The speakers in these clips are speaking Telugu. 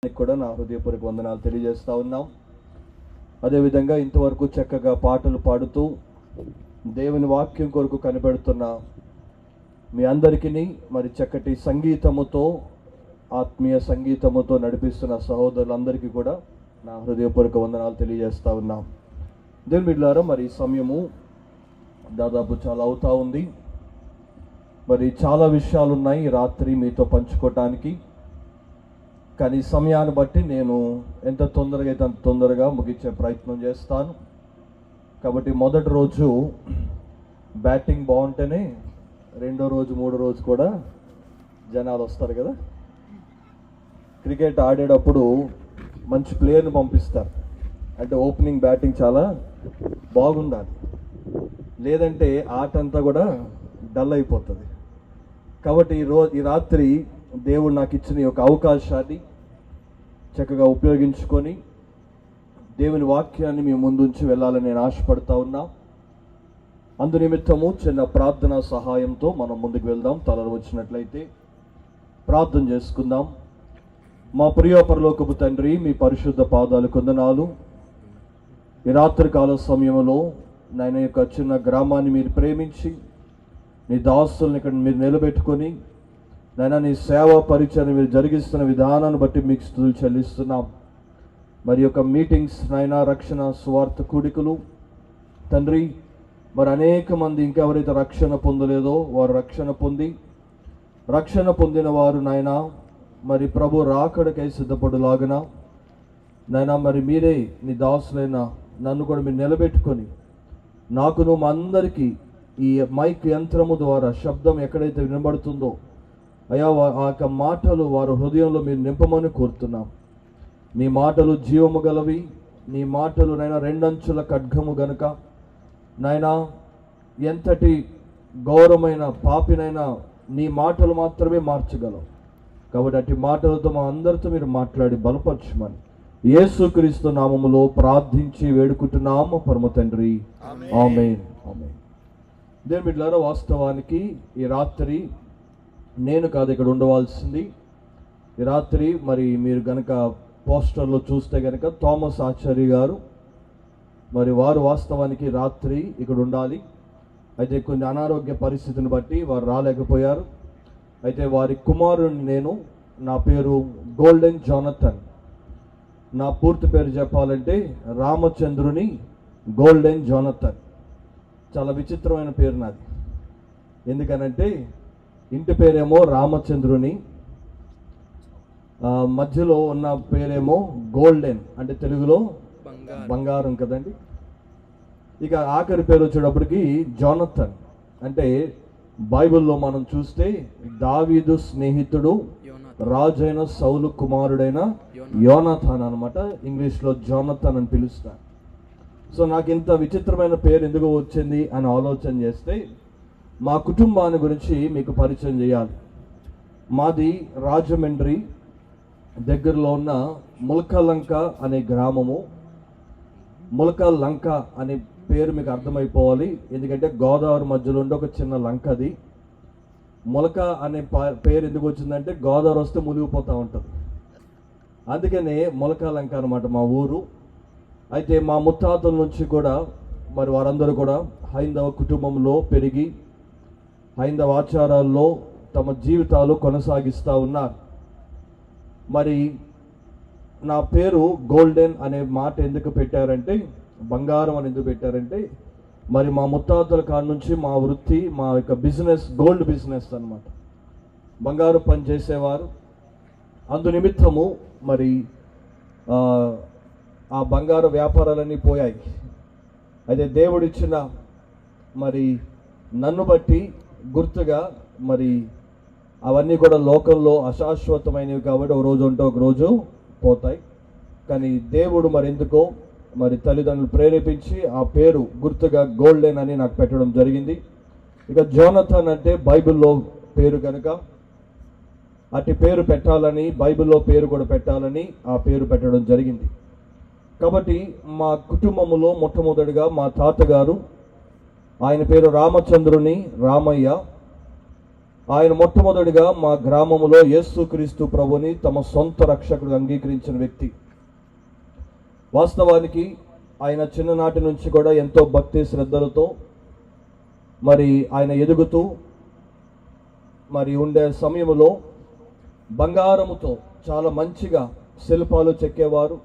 కూడా నా హృదయపూర్వక వందనాలు తెలియజేస్తా ఉన్నాం. అదేవిధంగా ఇంతవరకు చక్కగా పాటలు పాడుతూ దేవుని వాక్యం కొరకు కనిపెడుతున్న మీ అందరికీ మరి చక్కటి సంగీతముతో ఆత్మీయ సంగీతముతో నడిపిస్తున్న సహోదరులందరికీ కూడా నా హృదయపూర్వక వందనాలు తెలియజేస్తా ఉన్నాం. దేవుని బిడ్డలారా, మరి సమయము దాదాపు చాలా అవుతా ఉంది. మరి చాలా విషయాలు ఉన్నాయి రాత్రి మీతో పంచుకోవటానికి. కానీ సమయాన్ని బట్టి నేను ఎంత తొందరగా అయితే అంత తొందరగా ముగించే ప్రయత్నం చేస్తాను. కాబట్టి మొదటి రోజు బ్యాటింగ్ బాగుంటేనే రెండో రోజు మూడో రోజు కూడా జనాలు వస్తారు కదా. క్రికెట్ ఆడేటప్పుడు మంచి ప్లేయర్ని పంపిస్తారు, అంటే ఓపెనింగ్ బ్యాటింగ్ చాలా బాగుండాలి, లేదంటే ఆట అంతా కూడా డల్ అయిపోతుంది. కాబట్టి ఈ రాత్రి దేవుడు నాకు ఇచ్చిన ఈ యొక్క అవకాశాన్ని చక్కగా ఉపయోగించుకొని దేవుని వాక్యాన్ని మీ ముందుంచి వెళ్ళాలని నేను ఆశపడతా ఉన్నా. అందు నిమిత్తము చిన్న ప్రార్థనా సహాయంతో మనం ముందుకు వెళ్దాం. తలలు వచ్చినట్లయితే ప్రార్థన చేసుకుందాం. మా ప్రియ పరలోకపు తండ్రి, మీ పరిశుద్ధ పాదాలు కొందనాలు. ఈ రాత్రికాల సమయంలో నాయన యొక్క చిన్న గ్రామాన్ని మీరు ప్రేమించి నీ దాసుల్ని ఇక్కడ మీరు నిలబెట్టుకొని నాయన నీ సేవా పరిచయం మీరు జరిగిస్తున్న విధానాన్ని బట్టి మీకు స్తుతులు చెల్లిస్తున్నాం. మరి యొక్క మీటింగ్స్ నాయన రక్షణ సువార్త కూడికలు తండ్రి, మరి అనేక మంది ఇంకెవరైతే రక్షణ పొందలేదో వారు రక్షణ పొందిన వారు నాయన మరి ప్రభు రాకడకై సిద్ధపడులాగన నాయన మరి మీరే నీ దాసులైన నన్ను కూడా మీరు నిలబెట్టుకొని నాకును మా అందరికీ ఈ మైక్ యంత్రము ద్వారా శబ్దం ఎక్కడైతే వినబడుతుందో అయ్యా ఆ యొక్క మాటలు వారి హృదయంలో మీరు నింపమని కోరుతున్నాం. నీ మాటలు జీవము గలవి, నీ మాటలు నాయన రెండంచుల ఖడ్గము గనుక నాయన ఎంతటి గౌరవమైన పాపినైనా నీ మాటలు మాత్రమే మార్చగలవు. కాబట్టి అట్టి మాటలతో మా అందరితో మీరు మాట్లాడి బలపరచమని యేసుక్రీస్తు నామములో ప్రార్థించి వేడుకుంటున్నాము పరమ తండ్రి, ఆమేన్. ఆమేన్. దేవుని బిడ్డలారా, వాస్తవానికి ఈ రాత్రి నేను కాదు ఇక్కడ ఉండవలసింది. ఈ రాత్రి మరి మీరు కనుక పోస్టర్లో చూస్తే కనుక థామస్ ఆచార్య గారు మరి వారు వాస్తవానికి రాత్రి ఇక్కడ ఉండాలి. అయితే కొన్ని అనారోగ్య పరిస్థితిని బట్టి వారు రాలేకపోయారు. అయితే వారి కుమారుని నేను, నా పేరు గోల్డెన్ జానథన్. నా పూర్తి పేరు చెప్పాలంటే రామచంద్రుని గోల్డెన్ జానథన్. చాలా విచిత్రమైన పేరు నాది. ఎందుకనంటే ఇంటి పేరేమో రామచంద్రుని, మధ్యలో ఉన్న పేరేమో గోల్డెన్, అంటే తెలుగులో బంగారం కదండి. ఇక ఆఖరి పేరు వచ్చేటప్పటికి జానథన్, అంటే బైబిల్లో మనం చూస్తే దావీదు స్నేహితుడు రాజైన సౌలు కుమారుడైన యోనాథాన్ అనమాట. ఇంగ్లీష్లో జానథన్ అని పిలుస్తారు. సో నాకు ఇంత విచిత్రమైన పేరు ఎందుకు వచ్చింది అని ఆలోచన చేస్తే మా కుటుంబాన్ని గురించి మీకు పరిచయం చేయాలి. మాది రాజమండ్రి దగ్గరలో ఉన్న ములకలంక అనే గ్రామము. ములకలంక అనే పేరు మీకు అర్థమైపోవాలి, ఎందుకంటే గోదావరి మధ్యలో ఉండే ఒక చిన్న లంక అది. ములక అనే పేరు ఎందుకు వచ్చిందంటే గోదావరి వస్తే మునిగిపోతూ ఉంటుంది, అందుకనే ములకలంక అనమాట మా ఊరు. అయితే మా ముత్తాతల నుంచి కూడా మరి వారందరూ కూడా హైందవ కుటుంబంలో పెరిగి హైందవ ఆచారాల్లో తమ జీవితాలు కొనసాగిస్తూ ఉన్నారు. మరి నా పేరు గోల్డెన్ అనే మాట ఎందుకు పెట్టారంటే, బంగారం అని ఎందుకు పెట్టారంటే, మరి మా ముత్తాతల కాడ నుంచి మా వృత్తి, మా యొక్క బిజినెస్ గోల్డ్ బిజినెస్ అన్నమాట. బంగారు పని చేసేవారు. అందు నిమిత్తము మరి ఆ బంగారు వ్యాపారాలన్నీ పోయాయి. అయితే దేవుడిచ్చిన మరి నన్ను బట్టి గుర్తుగా మరి అవన్నీ కూడా లోకంలో అశాశ్వతమైనవి కాబట్టి ఒక రోజు ఉంటే ఒక రోజు పోతాయి. కానీ దేవుడు మరి ఎందుకో మరి తల్లిదండ్రులు ప్రేరేపించి ఆ పేరు గుర్తుగా గోల్డెన్ అని నాకు పెట్టడం జరిగింది. ఇక జానథన్ అంటే బైబిల్లో పేరు కనుక అట్టి పేరు పెట్టాలని, బైబిల్లో పేరు కూడా పెట్టాలని ఆ పేరు పెట్టడం జరిగింది. కాబట్టి మా కుటుంబంలో మొట్టమొదటిగా మా తాతగారు, ఆయన పేరు రామచంద్రుని రామయ్య. ఆయన మొట్టమొదటిగా మా గ్రామంలో యేసుక్రీస్తు ప్రభుని తమ సొంత రక్షకుడు అంగీకరించిన వ్యక్తి. వాస్తవానికి ఆయన చిన్ననాటి నుంచి కూడా ఎంతో భక్తి శ్రద్ధలతో మరి ఆయన ఎదుగుతూ మరి ఉండే సమయంలో బంగారముతో చాలా మంచిగా శిల్పాలు చెక్కేవారు.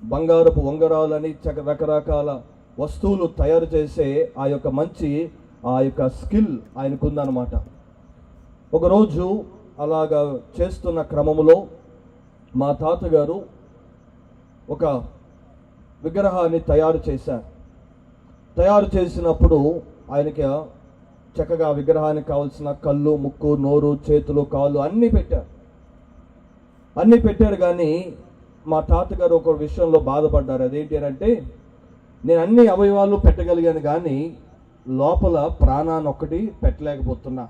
బంగారపు ఉంగరాలని రకరకాల వస్తువులు తయారు చేసే ఆ యొక్క స్కిల్ ఆయనకుందనమాట. ఒకరోజు అలాగా చేస్తున్న క్రమంలో మా తాతగారు ఒక విగ్రహాన్ని తయారు చేశారు. తయారు చేసినప్పుడు ఆయనకి చక్కగా విగ్రహానికి కావాల్సిన కళ్ళు, ముక్కు, నోరు, చేతులు, కాళ్ళు అన్నీ పెట్టారు. కానీ మా తాతగారు ఒక విషయంలో బాధపడ్డారు. అదేంటి అంటే, నేను అన్ని అవయవాలు పెట్టగలిగాను కానీ లోపల ప్రాణాన్ని ఒక్కటి పెట్టలేకపోతున్నా.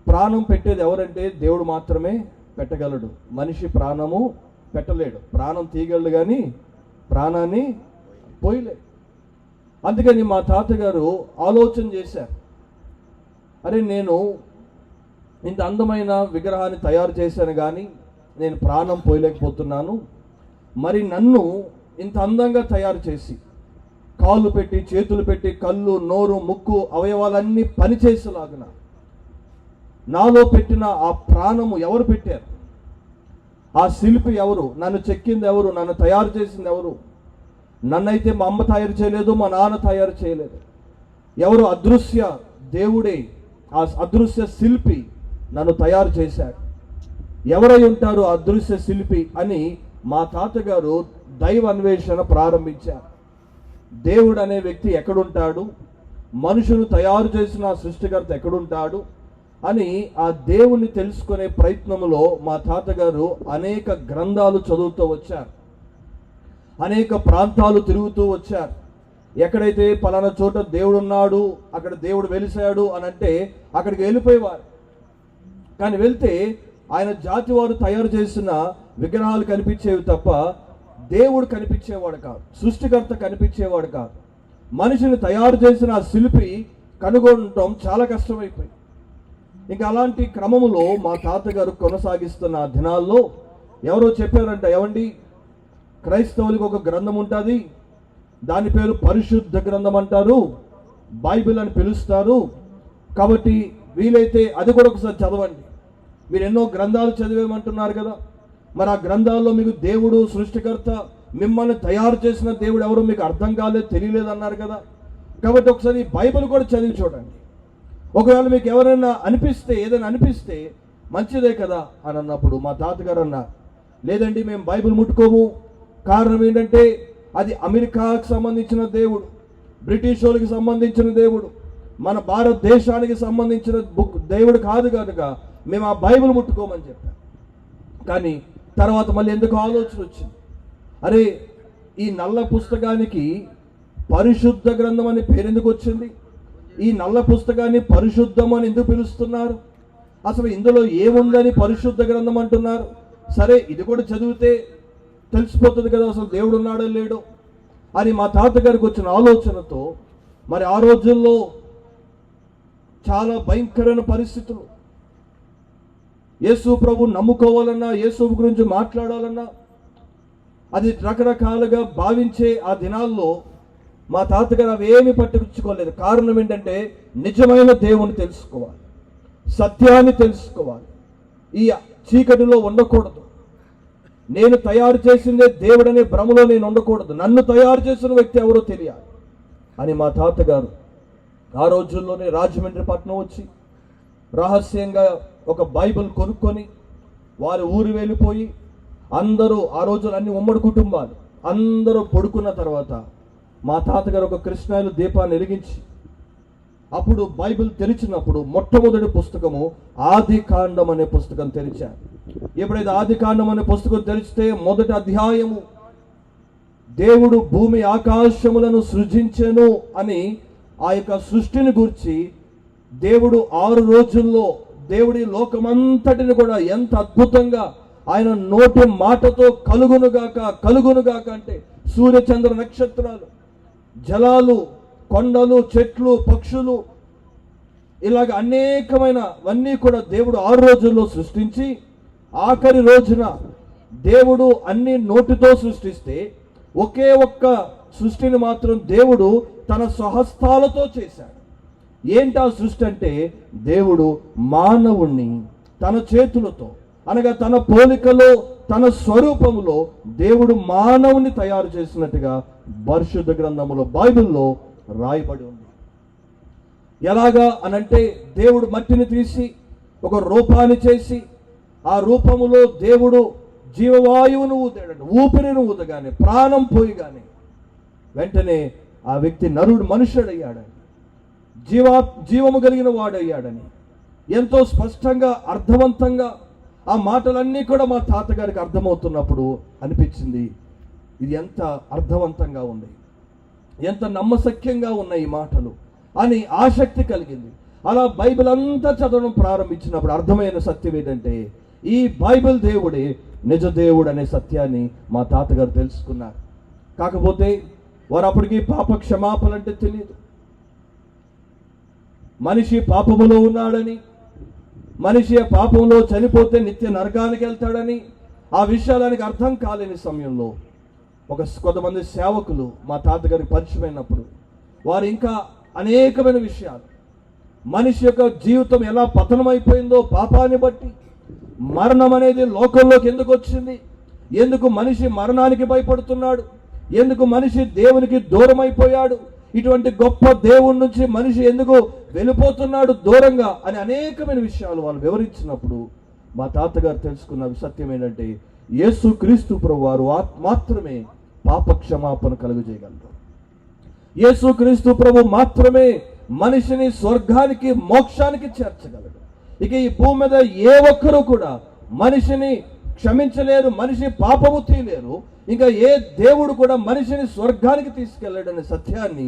ప్రాణం పెట్టేది ఎవరంటే దేవుడు మాత్రమే పెట్టగలడు. మనిషి ప్రాణము పెట్టలేడు. ప్రాణం తీయగలడు కానీ ప్రాణాన్ని పోయలేడు. అందుకని మా తాతగారు ఆలోచన చేశారు, అరే నేను ఇంత అందమైన విగ్రహాన్ని తయారు చేశాను కానీ నేను ప్రాణం పోయలేకపోతున్నాను. మరి నన్ను ఇంత అందంగా తయారు చేసి కాళ్ళు పెట్టి, చేతులు పెట్టి, కళ్ళు, నోరు, ముక్కు అవయవాలన్నీ పనిచేసేలాగున నాలో పెట్టిన ఆ ప్రాణము ఎవరు పెట్టారు? ఆ శిల్పి ఎవరు? నన్ను చెక్కింది ఎవరు? నన్ను తయారు చేసింది ఎవరు? నన్నైతే మా అమ్మ తయారు చేయలేదు, మా నాన్న తయారు చేయలేదు. ఎవరు? అదృశ్య దేవుడే, ఆ అదృశ్య శిల్పి నన్ను తయారు చేశాడు. ఎవరై ఉంటారు అదృశ్య శిల్పి అని మా తాతగారు దైవ అన్వేషణ ప్రారంభించారు. దేవుడు అనే వ్యక్తి ఎక్కడుంటాడు, మనుషులు తయారు చేసిన సృష్టికర్త ఎక్కడుంటాడు అని ఆ దేవుణ్ణి తెలుసుకునే ప్రయత్నంలో మా తాతగారు అనేక గ్రంథాలు చదువుతూ వచ్చారు. అనేక ప్రాంతాలు తిరుగుతూ వచ్చారు. ఎక్కడైతే పలానా చోట దేవుడు ఉన్నాడు, అక్కడ దేవుడు వెలిశాడు అని అంటే అక్కడికి వెళ్ళిపోయేవారు. కానీ వెళ్తే ఆయన జాతి వారు తయారు చేసిన విగ్రహాలు కనిపించేవి తప్ప దేవుడు కనిపించేవాడు కాదు, సృష్టికర్త కనిపించేవాడు కాదు. మనిషిని తయారు చేసిన ఆ శిల్పి కనుగొనటం చాలా కష్టమైపోయింది. ఇంకా అలాంటి క్రమములో మా తాతగారు కొనసాగిస్తున్న ఆ దినాల్లో ఎవరో చెప్పారంట, ఏమండి క్రైస్తవులకు ఒక గ్రంథం ఉంటుంది, దాని పేరు పరిశుద్ధ గ్రంథం అంటారు, బైబిల్ అని పిలుస్తారు, కాబట్టి వీలైతే అది కూడా ఒకసారి చదవండి. మీరు ఎన్నో గ్రంథాలు చదివేమంటున్నారు కదా, మరి ఆ గ్రంథాల్లో మీకు దేవుడు సృష్టికర్త మిమ్మల్ని తయారు చేసిన దేవుడు ఎవరో మీకు అర్థం కాలేదు, తెలియలేదు అన్నారు కదా, కాబట్టి ఒకసారి బైబిల్ కూడా చదివి చూడండి. ఒకవేళ మీకు ఎవరైనా ఏదైనా అనిపిస్తే మంచిదే కదా అని అన్నప్పుడు మా తాతగారు అన్నారు, లేదండి మేము బైబిల్ ముట్టుకోము. కారణం ఏంటంటే అది అమెరికాకు సంబంధించిన దేవుడు, బ్రిటిష్ వాళ్ళకి సంబంధించిన దేవుడు, మన భారతదేశానికి సంబంధించిన దేవుడు కాదు కనుక మేము ఆ బైబిల్ ముట్టుకోమని చెప్పాం. కానీ తర్వాత మళ్ళీ ఎందుకు ఆలోచన వచ్చింది, అరే ఈ నల్ల పుస్తకానికి పరిశుద్ధ గ్రంథం అని పేరు ఎందుకు వచ్చింది? ఈ నల్ల పుస్తకాన్ని పరిశుద్ధం అని ఎందుకు పిలుస్తున్నారు? అసలు ఇందులో ఏముందని పరిశుద్ధ గ్రంథం అంటున్నారు? సరే ఇది కూడా చదివితే తెలిసిపోతుంది కదా అసలు దేవుడు ఉన్నాడో లేడో అని మా తాతగారికి వచ్చిన ఆలోచనతో, మరి ఆ రోజుల్లో చాలా భయంకరమైన పరిస్థితులు, యేసు ప్రభు నమ్ముకోవాలన్నా, యేసు గురించి మాట్లాడాలన్నా అది రకరకాలుగా భావించే ఆ దినాల్లో మా తాతగారు అవేమి పట్టించుకోలేదు. కారణం ఏంటంటే నిజమైన దేవుని తెలుసుకోవాలి, సత్యాన్ని తెలుసుకోవాలి, ఈ చీకటిలో ఉండకూడదు. నేను తయారు చేసిందే దేవుడనే భ్రమలో నేను ఉండకూడదు, నన్ను తయారు చేసిన వ్యక్తి ఎవరో తెలియాలి అని మా తాతగారు ఆ రోజుల్లోనే రాజమండ్రి పట్టణం వచ్చి రహస్యంగా ఒక బైబిల్ కొనుక్కొని వారి ఊరు వెళ్ళిపోయి అందరూ ఆ రోజులు అన్ని ఉమ్మడి కుటుంబాలు అందరూ పడుకున్న తర్వాత మా తాతగారు ఒక కృష్ణాయిలు దీపాన్ని వెలిగించి అప్పుడు బైబిల్ తెరిచినప్పుడు మొట్టమొదటి పుస్తకము ఆది కాండం అనే పుస్తకం తెరిచారు. ఎప్పుడైతే ఆది కాండం అనే పుస్తకం తెరిచితే మొదటి అధ్యాయము దేవుడు భూమి ఆకాశములను సృజించెను అని ఆ యొక్క సృష్టిని గురించి దేవుడు 6 రోజుల్లో దేవుడి లోకమంతటిని కూడా ఎంత అద్భుతంగా ఆయన నోటి మాటతో కలుగునుగాక అంటే సూర్యచంద్ర నక్షత్రాలు, జలాలు, కొండలు, చెట్లు, పక్షులు ఇలాగ అనేకమైనవన్నీ కూడా దేవుడు 6 రోజుల్లో సృష్టించి ఆఖరి రోజున దేవుడు అన్ని నోటితో సృష్టిస్తే ఒకే ఒక్క సృష్టిని మాత్రం దేవుడు తన స్వహస్తాలతో చేశాడు. ఏంటి ఆ సృష్టి అంటే, దేవుడు మానవుణ్ణి తన చేతులతో, అనగా తన పోలికలో తన స్వరూపములో దేవుడు మానవుని తయారు చేసినట్టుగా పరిశుద్ధ గ్రంథములో బైబిల్లో రాయబడి ఉంది. ఎలాగా అనంటే, దేవుడు మట్టిని తీసి ఒక రూపాన్ని చేసి ఆ రూపములో దేవుడు జీవవాయువును ఊదాడు. ఊపిరిని ఊదగానే, ప్రాణం పోయిగానే వెంటనే ఆ వ్యక్తి నరుడు మనుష్యుడయ్యాడని, జీవము కలిగిన వాడయ్యాడని ఎంతో స్పష్టంగా అర్థవంతంగా ఆ మాటలన్నీ కూడా మా తాతగారికి అర్థమవుతున్నప్పుడు అనిపించింది, ఇది ఎంత అర్థవంతంగా ఉంది, ఎంత నమ్మశక్యంగా ఉన్నాయి ఈ మాటలు అని ఆసక్తి కలిగింది. అలా బైబిల్ అంతా చదవడం ప్రారంభించినప్పుడు అర్థమైన సత్యం ఏంటంటే, ఈ బైబిల్ దేవుడే నిజ దేవుడు అనే సత్యాన్ని మా తాతగారు తెలుసుకున్నారు. కాకపోతే వారు అప్పటికి పాప క్షమాపణ అంటే తెలియదు. మనిషి పాపములో ఉన్నాడని, మనిషి ఆ పాపంలో చనిపోతే నిత్య నరకానికి వెళ్తాడని ఆ విషయాలకి అర్థం కాలేని సమయంలో కొంతమంది సేవకులు మా తాతగారికి పరిచయమైనప్పుడు వారు ఇంకా అనేకమైన విషయాలు, మనిషి యొక్క జీవితం ఎలా పతనమైపోయిందో పాపాన్ని బట్టి, మరణం అనేది లోకంలోకి ఎందుకు వచ్చింది, ఎందుకు మనిషి మరణానికి భయపడుతున్నాడు, ఎందుకు మనిషి దేవునికి దూరం అయిపోయాడు, ఇటువంటి గొప్ప దేవుడి నుంచి మనిషి ఎందుకు వెళ్ళిపోతున్నాడు దూరంగా అని అనేకమైన విషయాలు వాళ్ళు వివరించినప్పుడు మా తాతగారు తెలుసుకున్న సత్యం ఏంటంటే, యేసు క్రీస్తు ప్రభువారు మాత్రమే పాప క్షమాపణ కలుగజేయగలరు. యేసు క్రీస్తు ప్రభు మాత్రమే మనిషిని స్వర్గానికి మోక్షానికి చేర్చగలడు. ఇక ఈ భూమి మీద ఏ ఒక్కరూ కూడా మనిషిని క్షమించలేరు, మనిషి పాపము తీయలేరు, ఇంకా ఏ దేవుడు కూడా మనిషిని స్వర్గానికి తీసుకెళ్ళాడనే సత్యాన్ని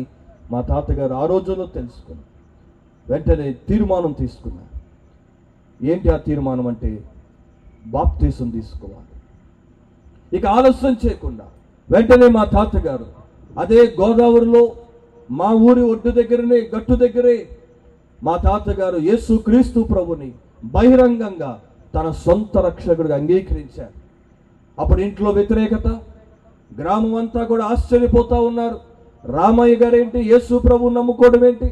మా తాతగారు ఆ రోజుల్లో తెలుసుకున్నారు. వెంటనే తీర్మానం తీసుకున్నారు. ఏంటి ఆ తీర్మానం అంటే, బాప్తీసం తీసుకోవాలి. ఇక ఆలస్యం చేయకుండా వెంటనే మా తాతగారు అదే గోదావరిలో మా ఊరి ఒడ్డు దగ్గరనే, గట్టు దగ్గరే మా తాతగారు యేసు క్రీస్తు ప్రభుని బహిరంగంగా తన సొంత రక్షకుడిగా అంగీకరించారు. అప్పుడు ఇంట్లో వ్యతిరేకత, గ్రామం అంతా కూడా ఆశ్చర్యపోతా ఉన్నారు. రామయ్య గారేంటి యేసు ప్రభు నమ్ముకోవడం ఏంటి,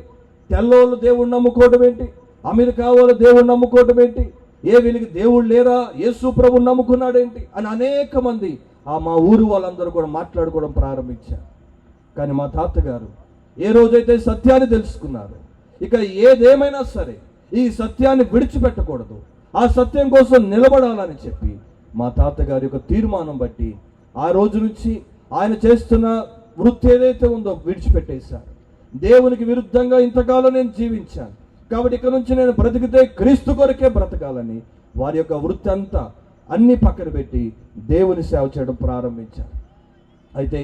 తెల్లోళ్ళు దేవుడు నమ్ముకోవడం ఏంటి, అమెరికా వాళ్ళు దేవుడు నమ్ముకోవడం ఏంటి, వీళ్ళకి దేవుడు లేరా, యేసు ప్రభు నమ్ముకున్నాడేంటి అని అనేక మంది మా ఊరు వాళ్ళందరూ కూడా మాట్లాడుకోవడం ప్రారంభించారు. కానీ మా తాతగారు ఏ రోజైతే సత్యాన్ని తెలుసుకున్నారు, ఇక ఏదేమైనా సరే ఈ సత్యాన్ని విడిచిపెట్టకూడదు, ఆ సత్యం కోసం నిలబడాలని చెప్పి మా తాతగారి యొక్క తీర్మానం బట్టి ఆ రోజు నుంచి ఆయన చేస్తున్న వృత్తి ఏదైతే ఉందో విడిచిపెట్టేశారు. దేవునికి విరుద్ధంగా ఇంతకాలం నేను జీవించాను కాబట్టి ఇక నుంచి నేను బ్రతికితే క్రీస్తు కొరకే బ్రతకాలని వారి యొక్క వృత్తి అంతా అన్ని పక్కన పెట్టి దేవుని సేవ చేయడం ప్రారంభించారు. అయితే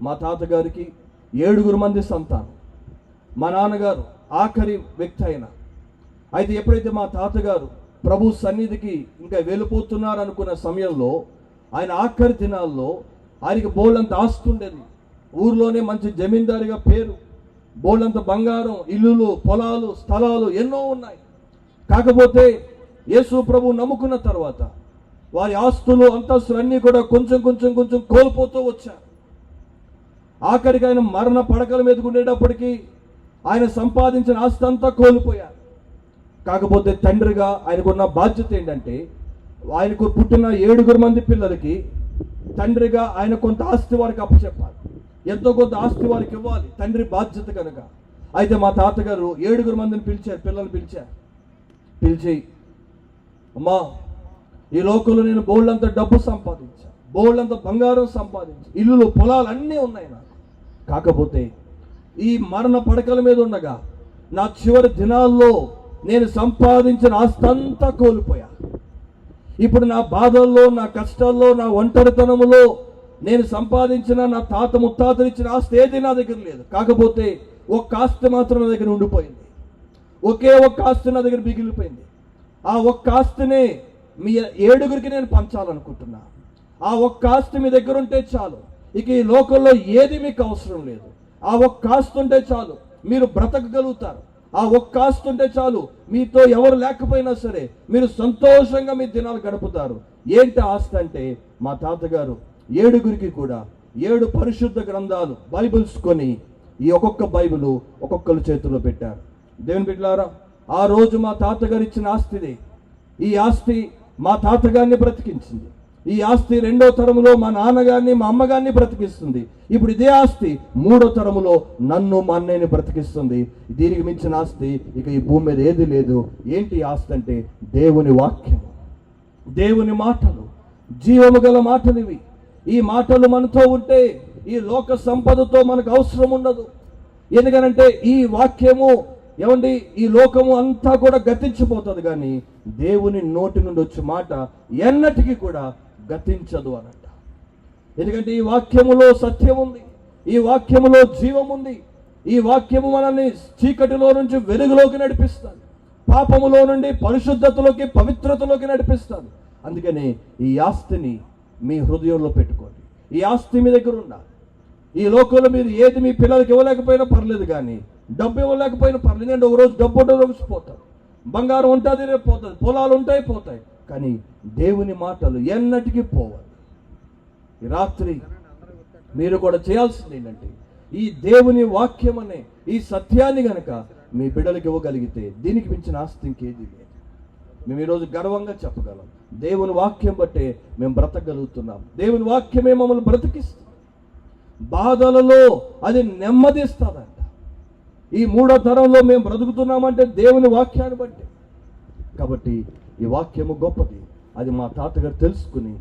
మా తాతగారికి 7 మంది సంతానం. మా నాన్నగారు ఆఖరి వ్యక్తి అయిన. అయితే ఎప్పుడైతే మా తాతగారు ప్రభు సన్నిధికి ఇంకా వెళ్ళిపోతున్నారు అనుకున్న సమయంలో, ఆయన ఆఖరి దినాల్లో ఆయనకి బోళ్ళంత ఆస్తి ఉండేది, ఊర్లోనే మంచి జమీందారిగా పేరు, బోళ్ళంత బంగారం, ఇల్లులు, పొలాలు, స్థలాలు ఎన్నో ఉన్నాయి. కాకపోతే యేసు ప్రభు నమ్ముకున్న తర్వాత వారి ఆస్తులు, అంతస్తులు అన్నీ కూడా కొంచెం కొంచెం కొంచెం కోల్పోతూ వచ్చారు. ఆఖరికి ఆయన మరణ పడకల మీదకు ఉండేటప్పటికీ ఆయన సంపాదించిన ఆస్తి అంతా కోల్పోయారు. కాకపోతే తండ్రిగా ఆయనకున్న బాధ్యత ఏంటంటే, ఆయనకు పుట్టిన 7 మంది పిల్లలకి తండ్రిగా ఆయన కొంత ఆస్తి వారికి అప్పచెప్పాలి, ఎంతో కొంత ఆస్తి వారికి ఇవ్వాలి, తండ్రి బాధ్యత కనుక. అయితే మా తాతగారు 7 మందిని పిలిచారు, పిల్లల్ని పిలిచి, అమ్మా, ఈ లోకంలో నేను బోళ్ళంత డబ్బు సంపాదించాను, బోళ్ళంత బంగారం సంపాదించాను, ఇల్లులు, పొలాలు అన్నీ ఉన్నాయి నాకు. కాకపోతే ఈ మరణ పడకల మీద ఉండగా నా చివరి దినాల్లో నేను సంపాదించిన ఆస్తి అంతా కోల్పోయా. ఇప్పుడు నా బాధల్లో, నా కష్టాల్లో, నా ఒంటరితనములో నేను సంపాదించిన, నా తాత ముత్తాతలు ఇచ్చిన ఆస్తి ఏది నా దగ్గర లేదు. కాకపోతే ఒక్క ఆస్తి మాత్రం నా దగ్గర ఉండిపోయింది, ఒకే ఒక్క ఆస్తి నా దగ్గర మిగిలిపోయింది. ఆ ఒక్క ఆస్తిని మీ 7 నేను పంచాలనుకుంటున్నా. ఆ ఒక్క ఆస్తి మీ దగ్గర ఉంటే చాలు, ఇక ఈ లోకంలో ఏది మీకు అవసరం లేదు. ఆ ఒక్క ఆస్తి ఉంటే చాలు, మీరు బ్రతకగలుగుతారు. ఆ ఒక్క ఆస్తి ఉంటే చాలు, మీతో ఎవరు లేకపోయినా సరే మీరు సంతోషంగా మీ దినాలు గడుపుతారు. ఏంటి ఆస్తి అంటే, మా తాతగారు 7గురికి కూడా 7 పరిశుద్ధ గ్రంథాలు బైబిల్స్ కొని ఈ ఒక్కొక్క బైబిల్ ఒక్కొక్కరు చేతుల్లో పెట్టారు. దేవుని బిడ్డలారా, ఆ రోజు మా తాతగారు ఇచ్చిన ఆస్తిది. ఈ ఆస్తి మా తాతగారిని బ్రతికించింది. ఈ ఆస్తి 2వ తరములో మా నాన్నగారిని మా అమ్మగారిని బ్రతికిస్తుంది. ఇప్పుడు ఇదే ఆస్తి 3వ తరములో నన్ను మా అన్నయ్యని బ్రతికిస్తుంది. దీనికి మించిన ఆస్తి ఇక ఈ భూమి మీద ఏది లేదు. ఏంటి ఆస్తి అంటే దేవుని వాక్యం, దేవుని మాటలు, జీవము గల మాటలు ఇవి. ఈ మాటలు మనతో ఉంటే ఈ లోక సంపదతో మనకు అవసరం ఉండదు. ఎందుకనంటే ఈ వాక్యము ఏమండి, ఈ లోకము అంతా కూడా గతించిపోతుంది, కానీ దేవుని నోటి నుండి వచ్చే మాట ఎన్నటికీ కూడా గతించదు అనంట. ఎందుకంటే ఈ వాక్యములో సత్యం ఉంది, ఈ వాక్యములో జీవం ఉంది. ఈ వాక్యము మనల్ని చీకటిలో నుంచి వెలుగులోకి నడిపిస్తుంది, పాపములో నుండి పరిశుద్ధతలోకి పవిత్రతలోకి నడిపిస్తుంది. అందుకని ఈ ఆస్తిని మీ హృదయంలో పెట్టుకోండి. ఈ ఆస్తి మీ దగ్గర ఉండాలి. ఈ లోకంలో మీరు ఏది మీ పిల్లలకి ఇవ్వలేకపోయినా పర్లేదు, కానీ డబ్బు ఇవ్వలేకపోయినా పర్లేదు. ఎందుకంటే ఒకరోజు డబ్బు ఉంటుంది, ఒకరోజు పోతుంది. బంగారం ఉంటుంది, రేపు పోతుంది. పొలాలు ఉంటాయి, పోతాయి. కానీ దేవుని మాటలు ఎన్నటికీ పోవాలి. ఈ రాత్రి మీరు కూడా చేయాల్సింది ఏంటంటే, ఈ దేవుని వాక్యం అనే ఈ సత్యాన్ని గనక మీ బిడ్డలకు ఇవ్వగలిగితే దీనికి మించిన ఆస్తి ఇంకేది లేదు. మేము ఈరోజు గర్వంగా చెప్పగలం, దేవుని వాక్యం బట్టే మేము బ్రతకగలుగుతున్నాం. దేవుని వాక్యమే మమ్మల్ని బ్రతికిస్తుంది. బాధలలో అది నెమ్మదిస్తుందంట. ఈ 3వ తరంలో మేము బ్రతుకుతున్నామంటే దేవుని వాక్యాన్ని బట్టి. కాబట్టి ఈ వాక్యము గొప్పది. అది మా తాతగారు తెలుసుకుని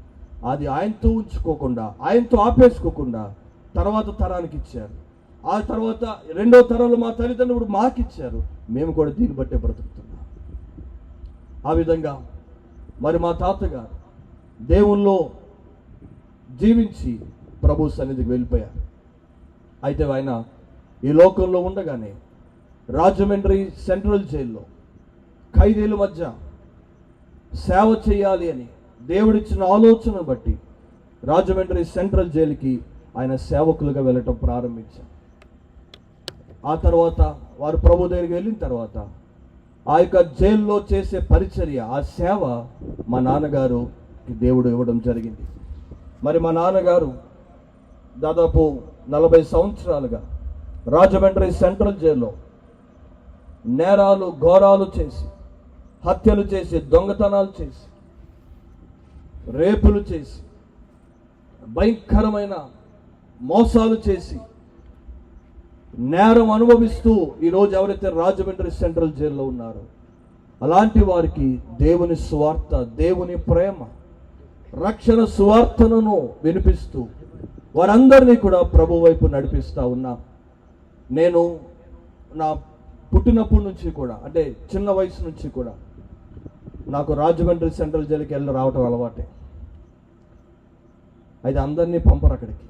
అది ఆయనతో ఉంచుకోకుండా, ఆయనతో ఆపేసుకోకుండా తర్వాత తరానికి ఇచ్చారు. ఆ తర్వాత 2వ తరంలో మా తల్లిదండ్రులు మాకు ఇచ్చారు. మేము కూడా దీన్ని బట్టే బ్రతుకుతున్నాం. ఆ విధంగా మరి మా తాతగారు దేవుల్లో జీవించి ప్రభు సన్నిధికి వెళ్ళిపోయారు. అయితే ఆయన ఈ లోకంలో ఉండగానే రాజమండ్రి సెంట్రల్ జైల్లో ఖైదీల మధ్య సేవ చేయాలి అని దేవుడిచ్చిన ఆలోచన బట్టి రాజమండ్రి సెంట్రల్ జైలుకి ఆయన సేవకులుగా వెళ్ళటం ప్రారంభించారు. ఆ తర్వాత వారు ప్రభు దగ్గరికి వెళ్ళిన తర్వాత ఆ యొక్క జైల్లో చేసే పరిచర్య, ఆ సేవ మా నాన్నగారుకి దేవుడు ఇవ్వడం జరిగింది. మరి మా నాన్నగారు దాదాపు 40 సంవత్సరాలుగా రాజమండ్రి సెంట్రల్ జైల్లో నేరాలు ఘోరాలు చేసి, హత్యలు చేసి, దొంగతనాలు చేసి, రేపులు చేసి, భయంకరమైన మోసాలు చేసి, నేరం అనుభవిస్తూ ఈరోజు ఎవరైతే రాజమండ్రి సెంట్రల్ జైల్లో ఉన్నారో అలాంటి వారికి దేవుని సువార్త, దేవుని ప్రేమ, రక్షణ సువార్తను వినిపిస్తూ వారందరినీ కూడా ప్రభు వైపు నడిపిస్తూ ఉన్నా. నేను నా పుట్టినప్పటి నుంచి కూడా, అంటే చిన్న వయసు నుంచి కూడా నాకు రాజమండ్రి సెంట్రల్ జైలుకి వెళ్ళి రావటం అలవాటే. అయితే అందరినీ పంపరు అక్కడికి.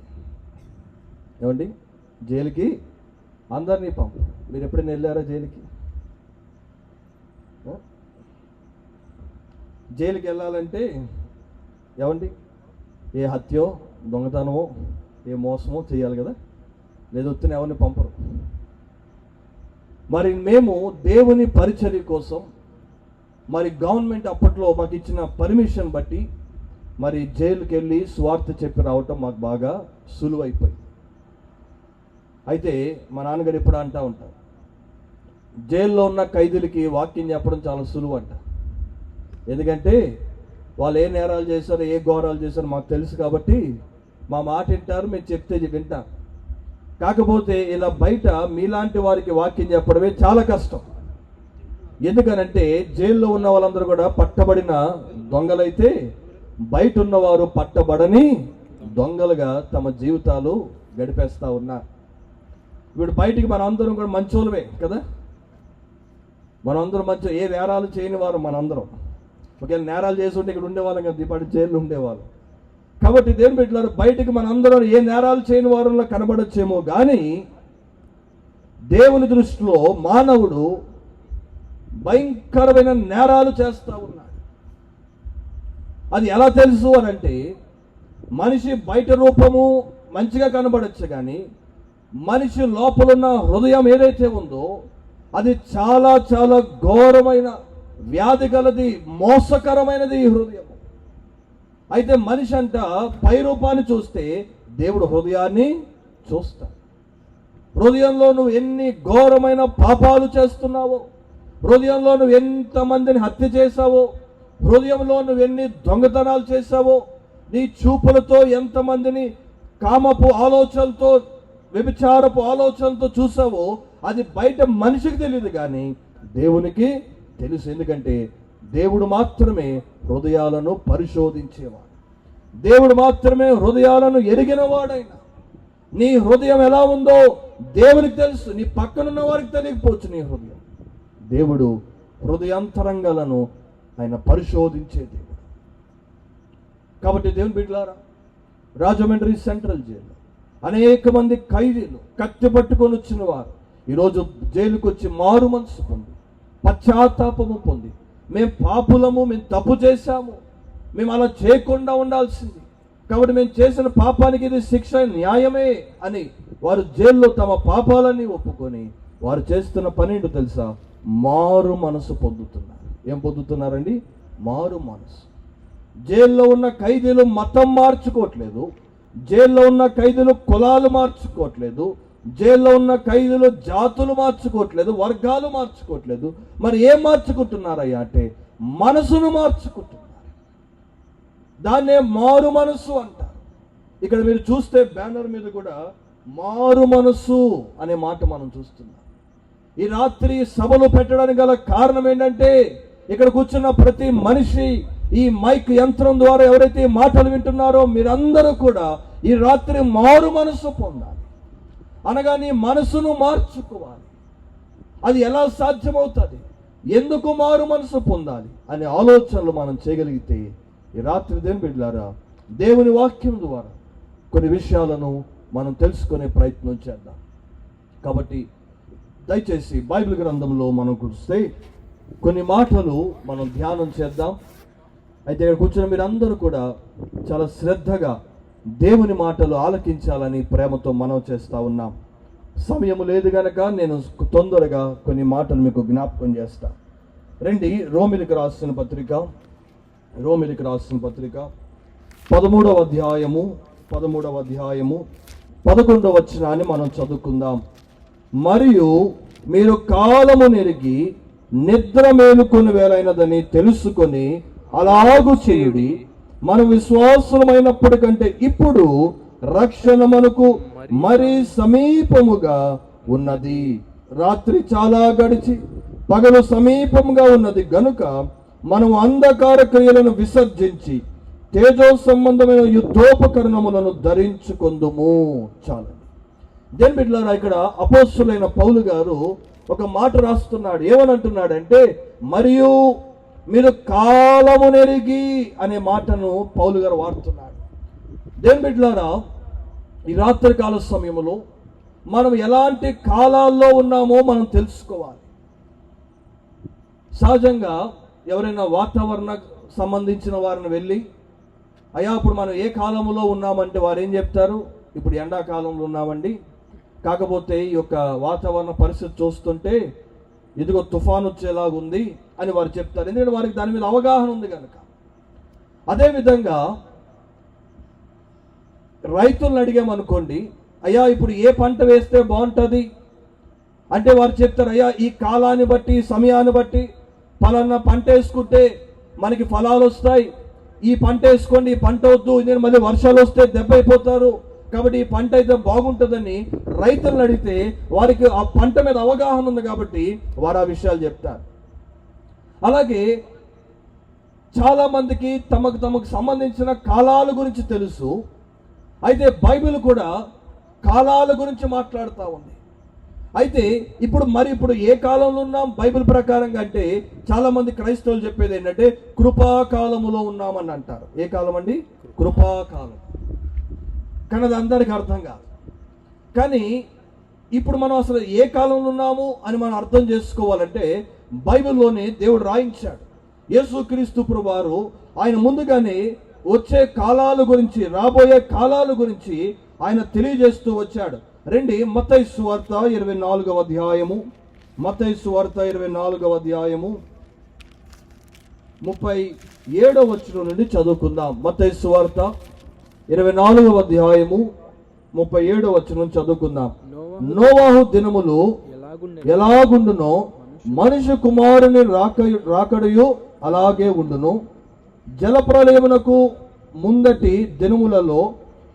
ఏమండి, జైలుకి అందరినీ పంపరు. మీరు ఎప్పుడైనా వెళ్ళారా జైలుకి? జైలుకి వెళ్ళాలంటే ఏమండి, ఏ హత్యో, దొంగతనమో, ఏ మోసమో చేయాలి కదా, లేదా వస్తున్న ఎవరిని పంపరు. మరి మేము దేవుని పరిచర్య కోసం మరి గవర్నమెంట్ అప్పట్లో మాకు ఇచ్చిన పర్మిషన్ బట్టి మరి జైలుకి వెళ్ళి స్వార్థ చెప్పి రావటం మాకు బాగా సులువైపోయింది. అయితే మా నాన్నగారు ఎప్పుడు అంటూ ఉంటారు, జైల్లో ఉన్న ఖైదీలకి వాక్యం చెప్పడం చాలా సులువు అంట. ఎందుకంటే వాళ్ళు ఏ నేరాలు చేశారో, ఏ ఘోరాలు చేశారో మాకు తెలుసు కాబట్టి మా మాట వింటారు, మేము చెప్తే వింటారు. కాకపోతే ఇలా బయట మీలాంటి వారికి వాక్యం చెప్పడమే చాలా కష్టం. ఎందుకనంటే జైల్లో ఉన్న వాళ్ళందరూ కూడా పట్టబడిన దొంగలైతే బయట ఉన్నవారు పట్టబడని దొంగలుగా తమ జీవితాలు గడిపేస్తూ ఉన్నారు. ఇప్పుడు బయటికి మనందరం కూడా మంచోళ్ళమే కదా, మనందరం మంచి, ఏ నేరాలు చేయని వారు మనందరం. ఒకవేళ నేరాలు చేసి ఉంటే ఇక్కడ ఉండేవాళ్ళం కదా, ఇప్పటి జైల్లో ఉండేవాళ్ళు. కాబట్టి దేవుని బిడ్డలారా, బయటికి మనందరం ఏ నేరాలు చేయని వారిలో కనబడొచ్చేమో, కానీ దేవుని దృష్టిలో మానవుడు భయంకరమైన నేరాలు చేస్తూ ఉన్నాడు. అది ఎలా తెలుసు అని అంటే, మనిషి బయట రూపము మంచిగా కనబడచ్చు, కానీ మనిషి లోపలున్న హృదయం ఏదైతే ఉందో అది చాలా చాలా ఘోరమైన వ్యాధి గలది, మోసకరమైనది ఈ హృదయం. అయితే మనిషి అంట పై రూపాన్ని చూస్తే దేవుడు హృదయాన్ని చూస్తాడు. హృదయంలో నువ్వు ఎన్ని ఘోరమైన పాపాలు చేస్తున్నావో, హృదయంలో నువ్వు ఎంతమందిని హత్య చేశావో, హృదయంలో నువ్వు ఎన్ని దొంగతనాలు చేశావో, నీ చూపులతో ఎంతమందిని కామపు ఆలోచనలతో, వ్యభిచారపు ఆలోచనలతో చూసావో, అది బయట మనిషికి తెలియదు కానీ దేవునికి తెలుసు. ఎందుకంటే దేవుడు మాత్రమే హృదయాలను పరిశోధించేవాడు, దేవుడు మాత్రమే హృదయాలను ఎరిగినవాడైనా. నీ హృదయం ఎలా ఉందో దేవునికి తెలుసు, నీ పక్కనున్న వారికి తెలియకపోవచ్చు నీ హృదయం. దేవుడు హృదయాంతరంగాలను ఆయన పరిశోధించే దేవుడు. కాబట్టి దేవుని బిడ్డలారా, రాజమండ్రి సెంట్రల్ జైలు అనేక మంది ఖైదీలు కత్తి పట్టుకొని వచ్చిన వారు ఈరోజు జైలుకు వచ్చి మారు మనసు పొంది, పశ్చాత్తాపము పొంది, మేము పాపులము, మేము తప్పు చేశాము, మేము అలా చేయకుండా ఉండాల్సింది, కాబట్టి మేము చేసిన పాపానికి ఇది శిక్ష న్యాయమే అని వారు జైల్లో తమ పాపాలన్నీ ఒప్పుకొని వారు చేస్తున్న పని ఏంటో తెలుసా? మారు మనసు పొందుతున్నారు. ఏం పొందుతున్నారండి? మారు మనసు. జైల్లో ఉన్న ఖైదీలు మతం మార్చుకోవట్లేదు, జైల్లో ఉన్న ఖైదీలు కులాలు మార్చుకోవట్లేదు, జైల్లో ఉన్న ఖైదీలు జాతులు మార్చుకోవట్లేదు, వర్గాలు మార్చుకోవట్లేదు. మరి ఏం మార్చుకుంటున్నారయ్యా అంటే మనసును మార్చుకుంటున్నారు. దాన్నే మారు మనసు అంటారు. ఇక్కడ మీరు చూస్తే బ్యానర్ మీద కూడా మారు మనసు అనే మాట మనం చూస్తున్నాం. ఈ రాత్రి సభలు పెట్టడానికి గల కారణం ఏంటంటే ఇక్కడ కూర్చున్న ప్రతి మనిషి, ఈ మైక్ యంత్రం ద్వారా ఎవరైతే మాటలు వింటున్నారో మీరందరూ కూడా ఈ రాత్రి మారు మనసు పొందాలి. అనగా నీ మనసును మార్చుకోవాలి. అది ఎలా సాధ్యమవుతుంది? ఎందుకు మారు మనసు పొందాలి అనే ఆలోచనలు మనం చేయగలిగితే ఈ రాత్రి దేవుని బిడ్డలారా, దేవుని వాక్యం ద్వారా కొన్ని విషయాలను మనం తెలుసుకునే ప్రయత్నం చేద్దాం. కాబట్టి దయచేసి బైబిల్ గ్రంథంలో మనం చూస్తే కొన్ని మాటలు మనం ధ్యానం చేద్దాం. అయితే ఇక్కడ కూర్చున్న మీరందరూ కూడా చాలా శ్రద్ధగా దేవుని మాటలు ఆలకించాలని ప్రేమతో మనం చేస్తూ ఉన్నాం. సమయము లేదు గనక నేను తొందరగా కొన్ని మాటలు మీకు జ్ఞాపకం చేస్తా. రండి, రోమిలికి రాసిన పత్రిక 13వ అధ్యాయము 11వ వచనాన్ని మనం చదువుకుందాం. మరియు మీరు కాలము నెరిగి నిద్ర మేలుకొని వేలైనదని తెలుసుకొని అలాగు చేయుడి. మనం విశ్వాసులమైనప్పటికంటే ఇప్పుడు రక్షణ మనకు మరి సమీపముగా ఉన్నది. రాత్రి చాలా గడిచి పగలు సమీపముగా ఉన్నది గనుక మనం అంధకార క్రియలను విసర్జించి తేజో సంబంధమైన యుద్ధోపకరణములను ధరించుకొందుము. చాలండి. దేని బిడ్డలారా, ఇక్కడ అపోస్తులైన పౌలు గారు ఒక మాట రాస్తున్నాడు. ఏమనంటున్నాడంటే మరియు మీరు కాలము నెరిగి అనే మాటను పౌలు గారు వాడుతున్నాడు. దేని బిడ్డలారా, ఈ రాత్రి కాల సమయంలో మనం ఎలాంటి కాలాల్లో ఉన్నామో మనం తెలుసుకోవాలి. సహజంగా ఎవరైనా వాతావరణ సంబంధించిన వారిని వెళ్ళి అయ్యా ఇప్పుడు మనం ఏ కాలంలో ఉన్నామంటే వారు ఏం చెప్తారు? ఇప్పుడు ఎండాకాలంలో ఉన్నామండి, కాకపోతే ఈ యొక్క వాతావరణ పరిస్థితి చూస్తుంటే ఇదిగో తుఫాను వచ్చేలాగుంది అని వారు చెప్తారు. ఎందుకంటే వారికి దాని మీద అవగాహన ఉంది కనుక. అదేవిధంగా రైతులను అడిగామనుకోండి, అయ్యా ఇప్పుడు ఏ పంట వేస్తే బాగుంటుంది అంటే వారు చెప్తారు, అయ్యా ఈ కాలాన్ని బట్టి సమయాన్ని బట్టి ఫలానా పంట వేసుకుంటే మనకి ఫలాలు వస్తాయి, ఈ పంట వేసుకోండి, ఈ పంట వద్దు, నేను మళ్ళీ వర్షాలు వస్తే దెబ్బ అయిపోతారు, కాబట్టి ఈ పంట అయితే బాగుంటుందని రైతులను అడిగితే వారికి ఆ పంట మీద అవగాహన ఉంది కాబట్టి వారు ఆ విషయాలు చెప్తారు. అలాగే చాలా మందికి తమకు సంబంధించిన కాలాల గురించి తెలుసు. అయితే బైబిల్ కూడా కాలాల గురించి మాట్లాడుతూ ఉంది. అయితే ఇప్పుడు ఏ కాలంలో ఉన్నాం బైబిల్ ప్రకారంగా అంటే చాలా మంది క్రైస్తవులు చెప్పేది ఏంటంటే కృపాకాలములో ఉన్నామని అంటారు. ఏ కాలం అండి? కృపాకాలం. కానీ అది అందరికీ అర్థం కాదు. కానీ ఇప్పుడు మనం అసలు ఏ కాలంలో ఉన్నాము అని మనం అర్థం చేసుకోవాలంటే బైబిల్లోనే దేవుడు రాయించాడు. యేసుక్రీస్తు ప్రభువారు ఆయన ముందుగానే వచ్చే కాలాల గురించి, రాబోయే కాలాల గురించి ఆయన తెలియజేస్తూ వచ్చాడు. రండి, మత్తయి సువార్త 24వ అధ్యాయము మత్తయి సువార్త 24వ అధ్యాయము 37వ వచనం నుండి చదువుకుందాం. మత్తయి సువార్త 24వ అధ్యాయము 37వ వచనం చదువుకుందాం. నోవాహు దినములు ఎలాగుండునో మనుష్య కుమారుని రాకడయు అలాగే ఉండును. జలప్రలయమునకు ముందటి దినములలో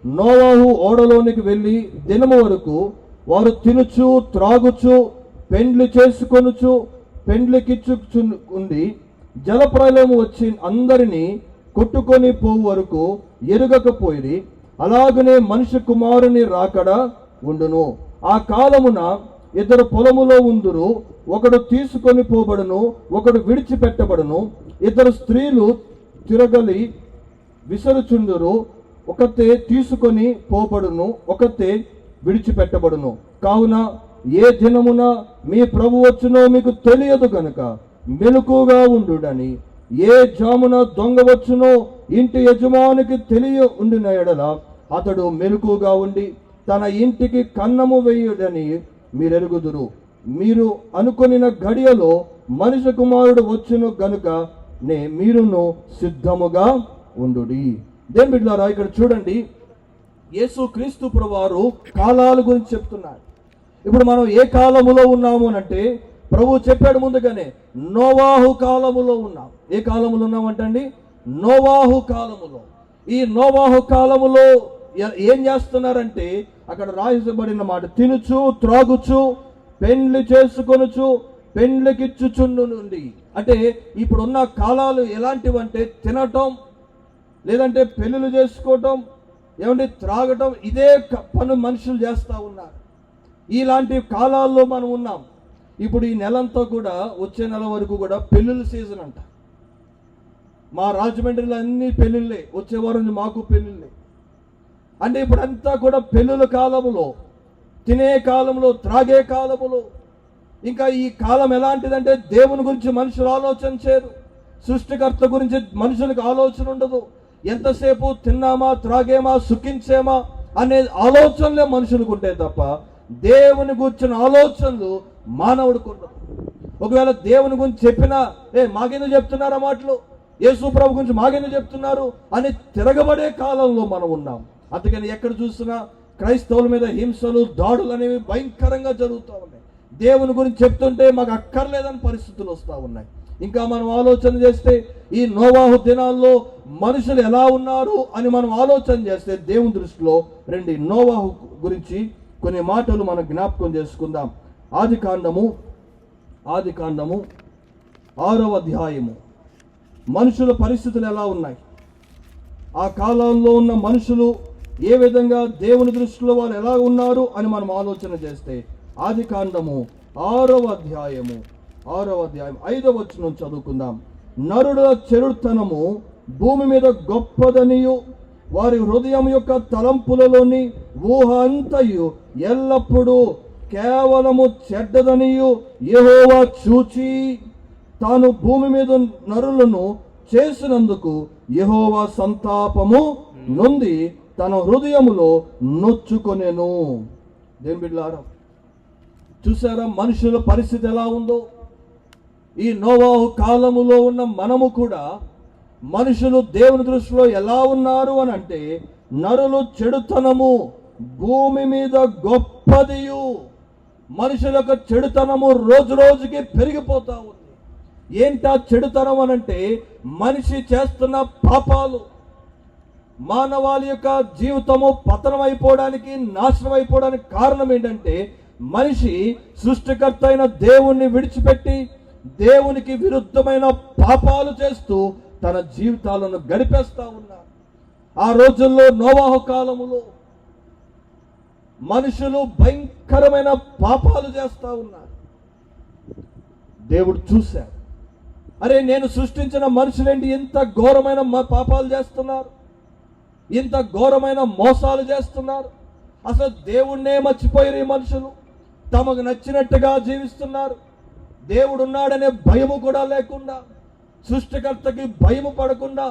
నోవాహు ఓడలోనికి వెళ్ళి దినము వరకు వారు తినుచు త్రాగుచు పెండ్లి చేసుకొనుచు పెండ్లికిచ్చు ఉండి జలప్రలయము వచ్చి అందరినీ కొట్టుకొని పోవు వరకు ఎరుగకపోయి అలాగనే మనుష్య కుమారుని రాకడ ఉండును. ఆ కాలమున ఇద్దరు పొలములో ఉందురు, ఒకడు తీసుకొని పోబడును, ఒకడు విడిచిపెట్టబడును. ఇద్దరు స్త్రీలు తిరగలి విసరుచుండురు, ఒకతే తీసుకొని పోబడును, ఒకతే విడిచిపెట్టబడును. కావున ఏ దినమున మీ ప్రభు వచ్చునో మీకు తెలియదు గనుక మెలకుగా ఉండుడని. ఏ జామున దొంగ వచ్చునో ఇంటి యజమానికి తెలియ ఉండిన ఎడల అతడు మెలకుగా ఉండి తన ఇంటికి కన్నము వేయుడని మీరెరుగుదురు. మీరు అనుకొనిన గడియలో మనుష్య కుమారుడు వచ్చును గనుక మీరును సిద్ధముగా ఉండుడి. దేని బిడ్డలారా, ఇక్కడ చూడండి, యేసు క్రీస్తు ప్రభువారు కాలాల గురించి చెప్తున్నారు. ఇప్పుడు మనం ఏ కాలములో ఉన్నాము అంటే ప్రభు చెప్పాడు ముందుగానే, నోవాహు కాలములో ఉన్నాం. ఏ కాలములో ఉన్నామంటండి? నోవాహు కాలములో. ఈ నోవాహు కాలములో ఏం చేస్తున్నారంటే అక్కడ రాయబడిన మాట, తినుచు త్రాగుచు పెండ్లి చేసుకొనుచు పెండ్లికిచ్చుచుండు నుండి. అంటే ఇప్పుడున్న కాలాలు ఎలాంటివంటే తినటం, లేదంటే పెళ్ళిళ్ళు చేసుకోవటం, ఏమంటే త్రాగటం, ఇదే పని మనుషులు చేస్తూ ఉన్నారు. ఇలాంటి కాలాల్లో మనం ఉన్నాం. ఇప్పుడు ఈ నెలంతా కూడా, వచ్చే నెల వరకు కూడా పెళ్ళిళ్ళ సీజన్ అంట. మా రాజమండ్రిలో అన్ని పెళ్ళిళ్ళే, వచ్చే వారం మాకు పెళ్ళిళ్ళే. అంటే ఇప్పుడంతా కూడా పెళ్ళిళ్ళ కాలములో, తినే కాలంలో, త్రాగే కాలములో. ఇంకా ఈ కాలం ఎలాంటిదంటే దేవుని గురించి మనుషులు ఆలోచన చేయరు, సృష్టికర్త గురించి మనుషులకు ఆలోచన ఉండదు. ఎంతసేపు తిన్నామా, త్రాగేమా, సుఖించేమా అనే ఆలోచనలే మనుషులకు ఉంటాయి తప్ప దేవుని గురించిన ఆలోచనలు మానవుడికి ఉండదు. ఒకవేళ దేవుని గురించి చెప్పినా, మాకెందుకు చెప్తున్నారా మాటలు, యేసు ప్రభు గురించి మాకెందుకు చెప్తున్నారు అని తిరగబడే కాలంలో మనం ఉన్నాం. అందుకని ఎక్కడ చూసినా క్రైస్తవుల మీద హింసలు, దాడులు అనేవి భయంకరంగా జరుగుతూ ఉన్నాయి. దేవుని గురించి చెప్తుంటే మాకు అక్కర్లేదని పరిస్థితులు వస్తూ ఉన్నాయి. ఇంకా మనం ఆలోచన చేస్తే ఈ నోవాహు దినాల్లో మనుషులు ఎలా ఉన్నారు అని మనం ఆలోచన చేస్తే దేవుని దృష్టిలో రండి, నోవాహు గురించి కొన్ని మాటలు మనం జ్ఞాపకం చేసుకుందాం. ఆది కాండము 6వ అధ్యాయము. మనుషుల పరిస్థితులు ఎలా ఉన్నాయి, ఆ కాలంలో ఉన్న మనుషులు ఏ విధంగా దేవుని దృష్టిలో వాళ్ళు ఎలా ఉన్నారు అని మనం ఆలోచన చేస్తే ఆది కాండము 6వ అధ్యాయము 5వ వచనం చదువుకుందాం. నరుల చెడుతనము భూమి మీద గొప్పదనియు వారి హృదయం యొక్క తలంపులలోని ఊహ అంతయు ఎల్లప్పుడూ కేవలము చెడ్డదనియు యెహోవా చూచి తాను భూమి మీద నరులను చేసినందుకు యెహోవా సంతాపము నొంది తన హృదయములో నొచ్చుకొనెను. దేవుని బిడ్డలారా, చూసారా మనుషుల పరిస్థితి ఎలా ఉందో? ఈ నోవాహు కాలములో ఉన్న మనము కూడా మనుషులు దేవుని దృష్టిలో ఎలా ఉన్నారు అని అంటే, నరులు చెడుతనము భూమి మీద గొప్పదియు. మనుషుల యొక్క చెడుతనము రోజు రోజుకి పెరిగిపోతా ఉంది. ఏంటా చెడుతనం అనంటే మనిషి చేస్తున్న పాపాలు. మానవాళి యొక్క జీవితము పతనం అయిపోవడానికి, నాశనం అయిపోవడానికి కారణం ఏంటంటే మనిషి సృష్టికర్త అయిన దేవుణ్ణి విడిచిపెట్టి దేవునికి విరుద్ధమైన పాపాలు చేస్తూ తన జీవితాలను గడిపేస్తా ఉన్నారు. ఆ రోజుల్లో నోవాహు కాలములో మనుషులు భయంకరమైన పాపాలు చేస్తా ఉన్నారు. దేవుడు చూశాడు, అరే నేను సృష్టించిన మనుషులేంటి ఇంత ఘోరమైన పాపాలు చేస్తున్నారు, ఇంత ఘోరమైన మోసాలు చేస్తున్నారు. అసలు దేవుణ్ణే మర్చిపోయారు ఈ మనుషులు. తమకు నచ్చినట్టుగా జీవిస్తున్నారు. దేవుడు ఉన్నాడనే భయము కూడా లేకుండా, సృష్టికర్తకి భయము పడకుండా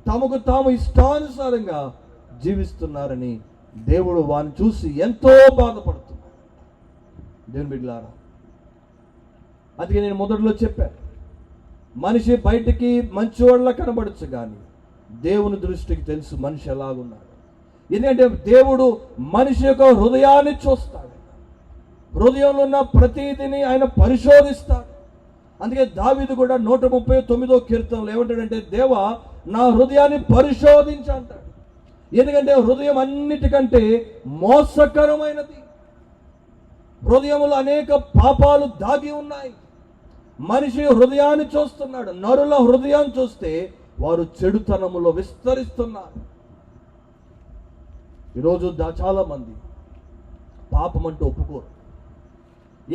తమకు తాము ఇష్టానుసారంగా జీవిస్తున్నారని దేవుడు వారిని చూసి ఎంతో బాధపడుతున్నాడు. దేవుని బిడ్డలారా, అందుకే నేను మొదట్లో చెప్పాను, మనిషి బయటికి మంచివాళ్ళ కనబడచ్చు, కానీ దేవుని దృష్టికి తెలుసు మనిషి ఎలాగున్నాడు. ఎందుకంటే దేవుడు మనిషి యొక్క హృదయాన్ని చూస్తాడు, హృదయంలో ఉన్న ప్రతిదిని ఆయన పరిశోధిస్తాడు. అందుకే దావీదు కూడా 139వ కీర్తనలో ఏమంటాడంటే, దేవా నా హృదయాన్ని పరిశోధించు అంటాడు. ఎందుకంటే హృదయం అన్నిటికంటే మోసకరమైనది. హృదయంలో అనేక పాపాలు దాగి ఉన్నాయి. మనిషి హృదయాన్ని చూస్తున్నాడు. నరుల హృదయాన్ని చూస్తే వారు చెడుతనములో విస్తరిస్తున్నారు. ఈరోజు చాలా మంది పాపం అంటూ ఒప్పుకోరు.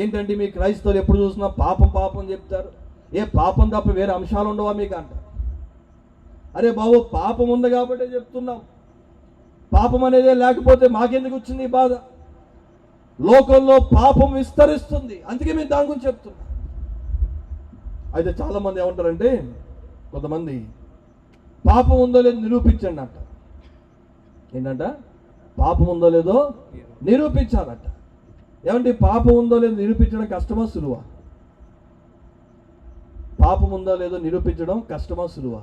ఏంటంటే మీ క్రైస్తవులు ఎప్పుడు చూసినా పాపం పాపం చెప్తారు. ఏ పాపం తప్ప వేరే అంశాలు ఉండవా మీకు అంటారు. అరే బాబు, పాపం ఉంది కాబట్టే చెప్తున్నాం. పాపం అనేదే లేకపోతే మాకెందుకు వచ్చింది ఈ బాధ? లోకంలో పాపం విస్తరిస్తుంది, అందుకే మేము దాని గురించి చెప్తున్నాం. అయితే చాలా మంది ఏమంటారంటే, కొంతమంది పాపం ఉందో లేదో నిరూపించండి అంట. ఏంటంట? పాపం ఉందో లేదో నిరూపించాలంట. ఏమంటే పాపం ఉందో లేదో నిరూపించడం కష్టమా సులువా? పాపం ఉందో లేదో నిరూపించడం కష్టమా సులువా?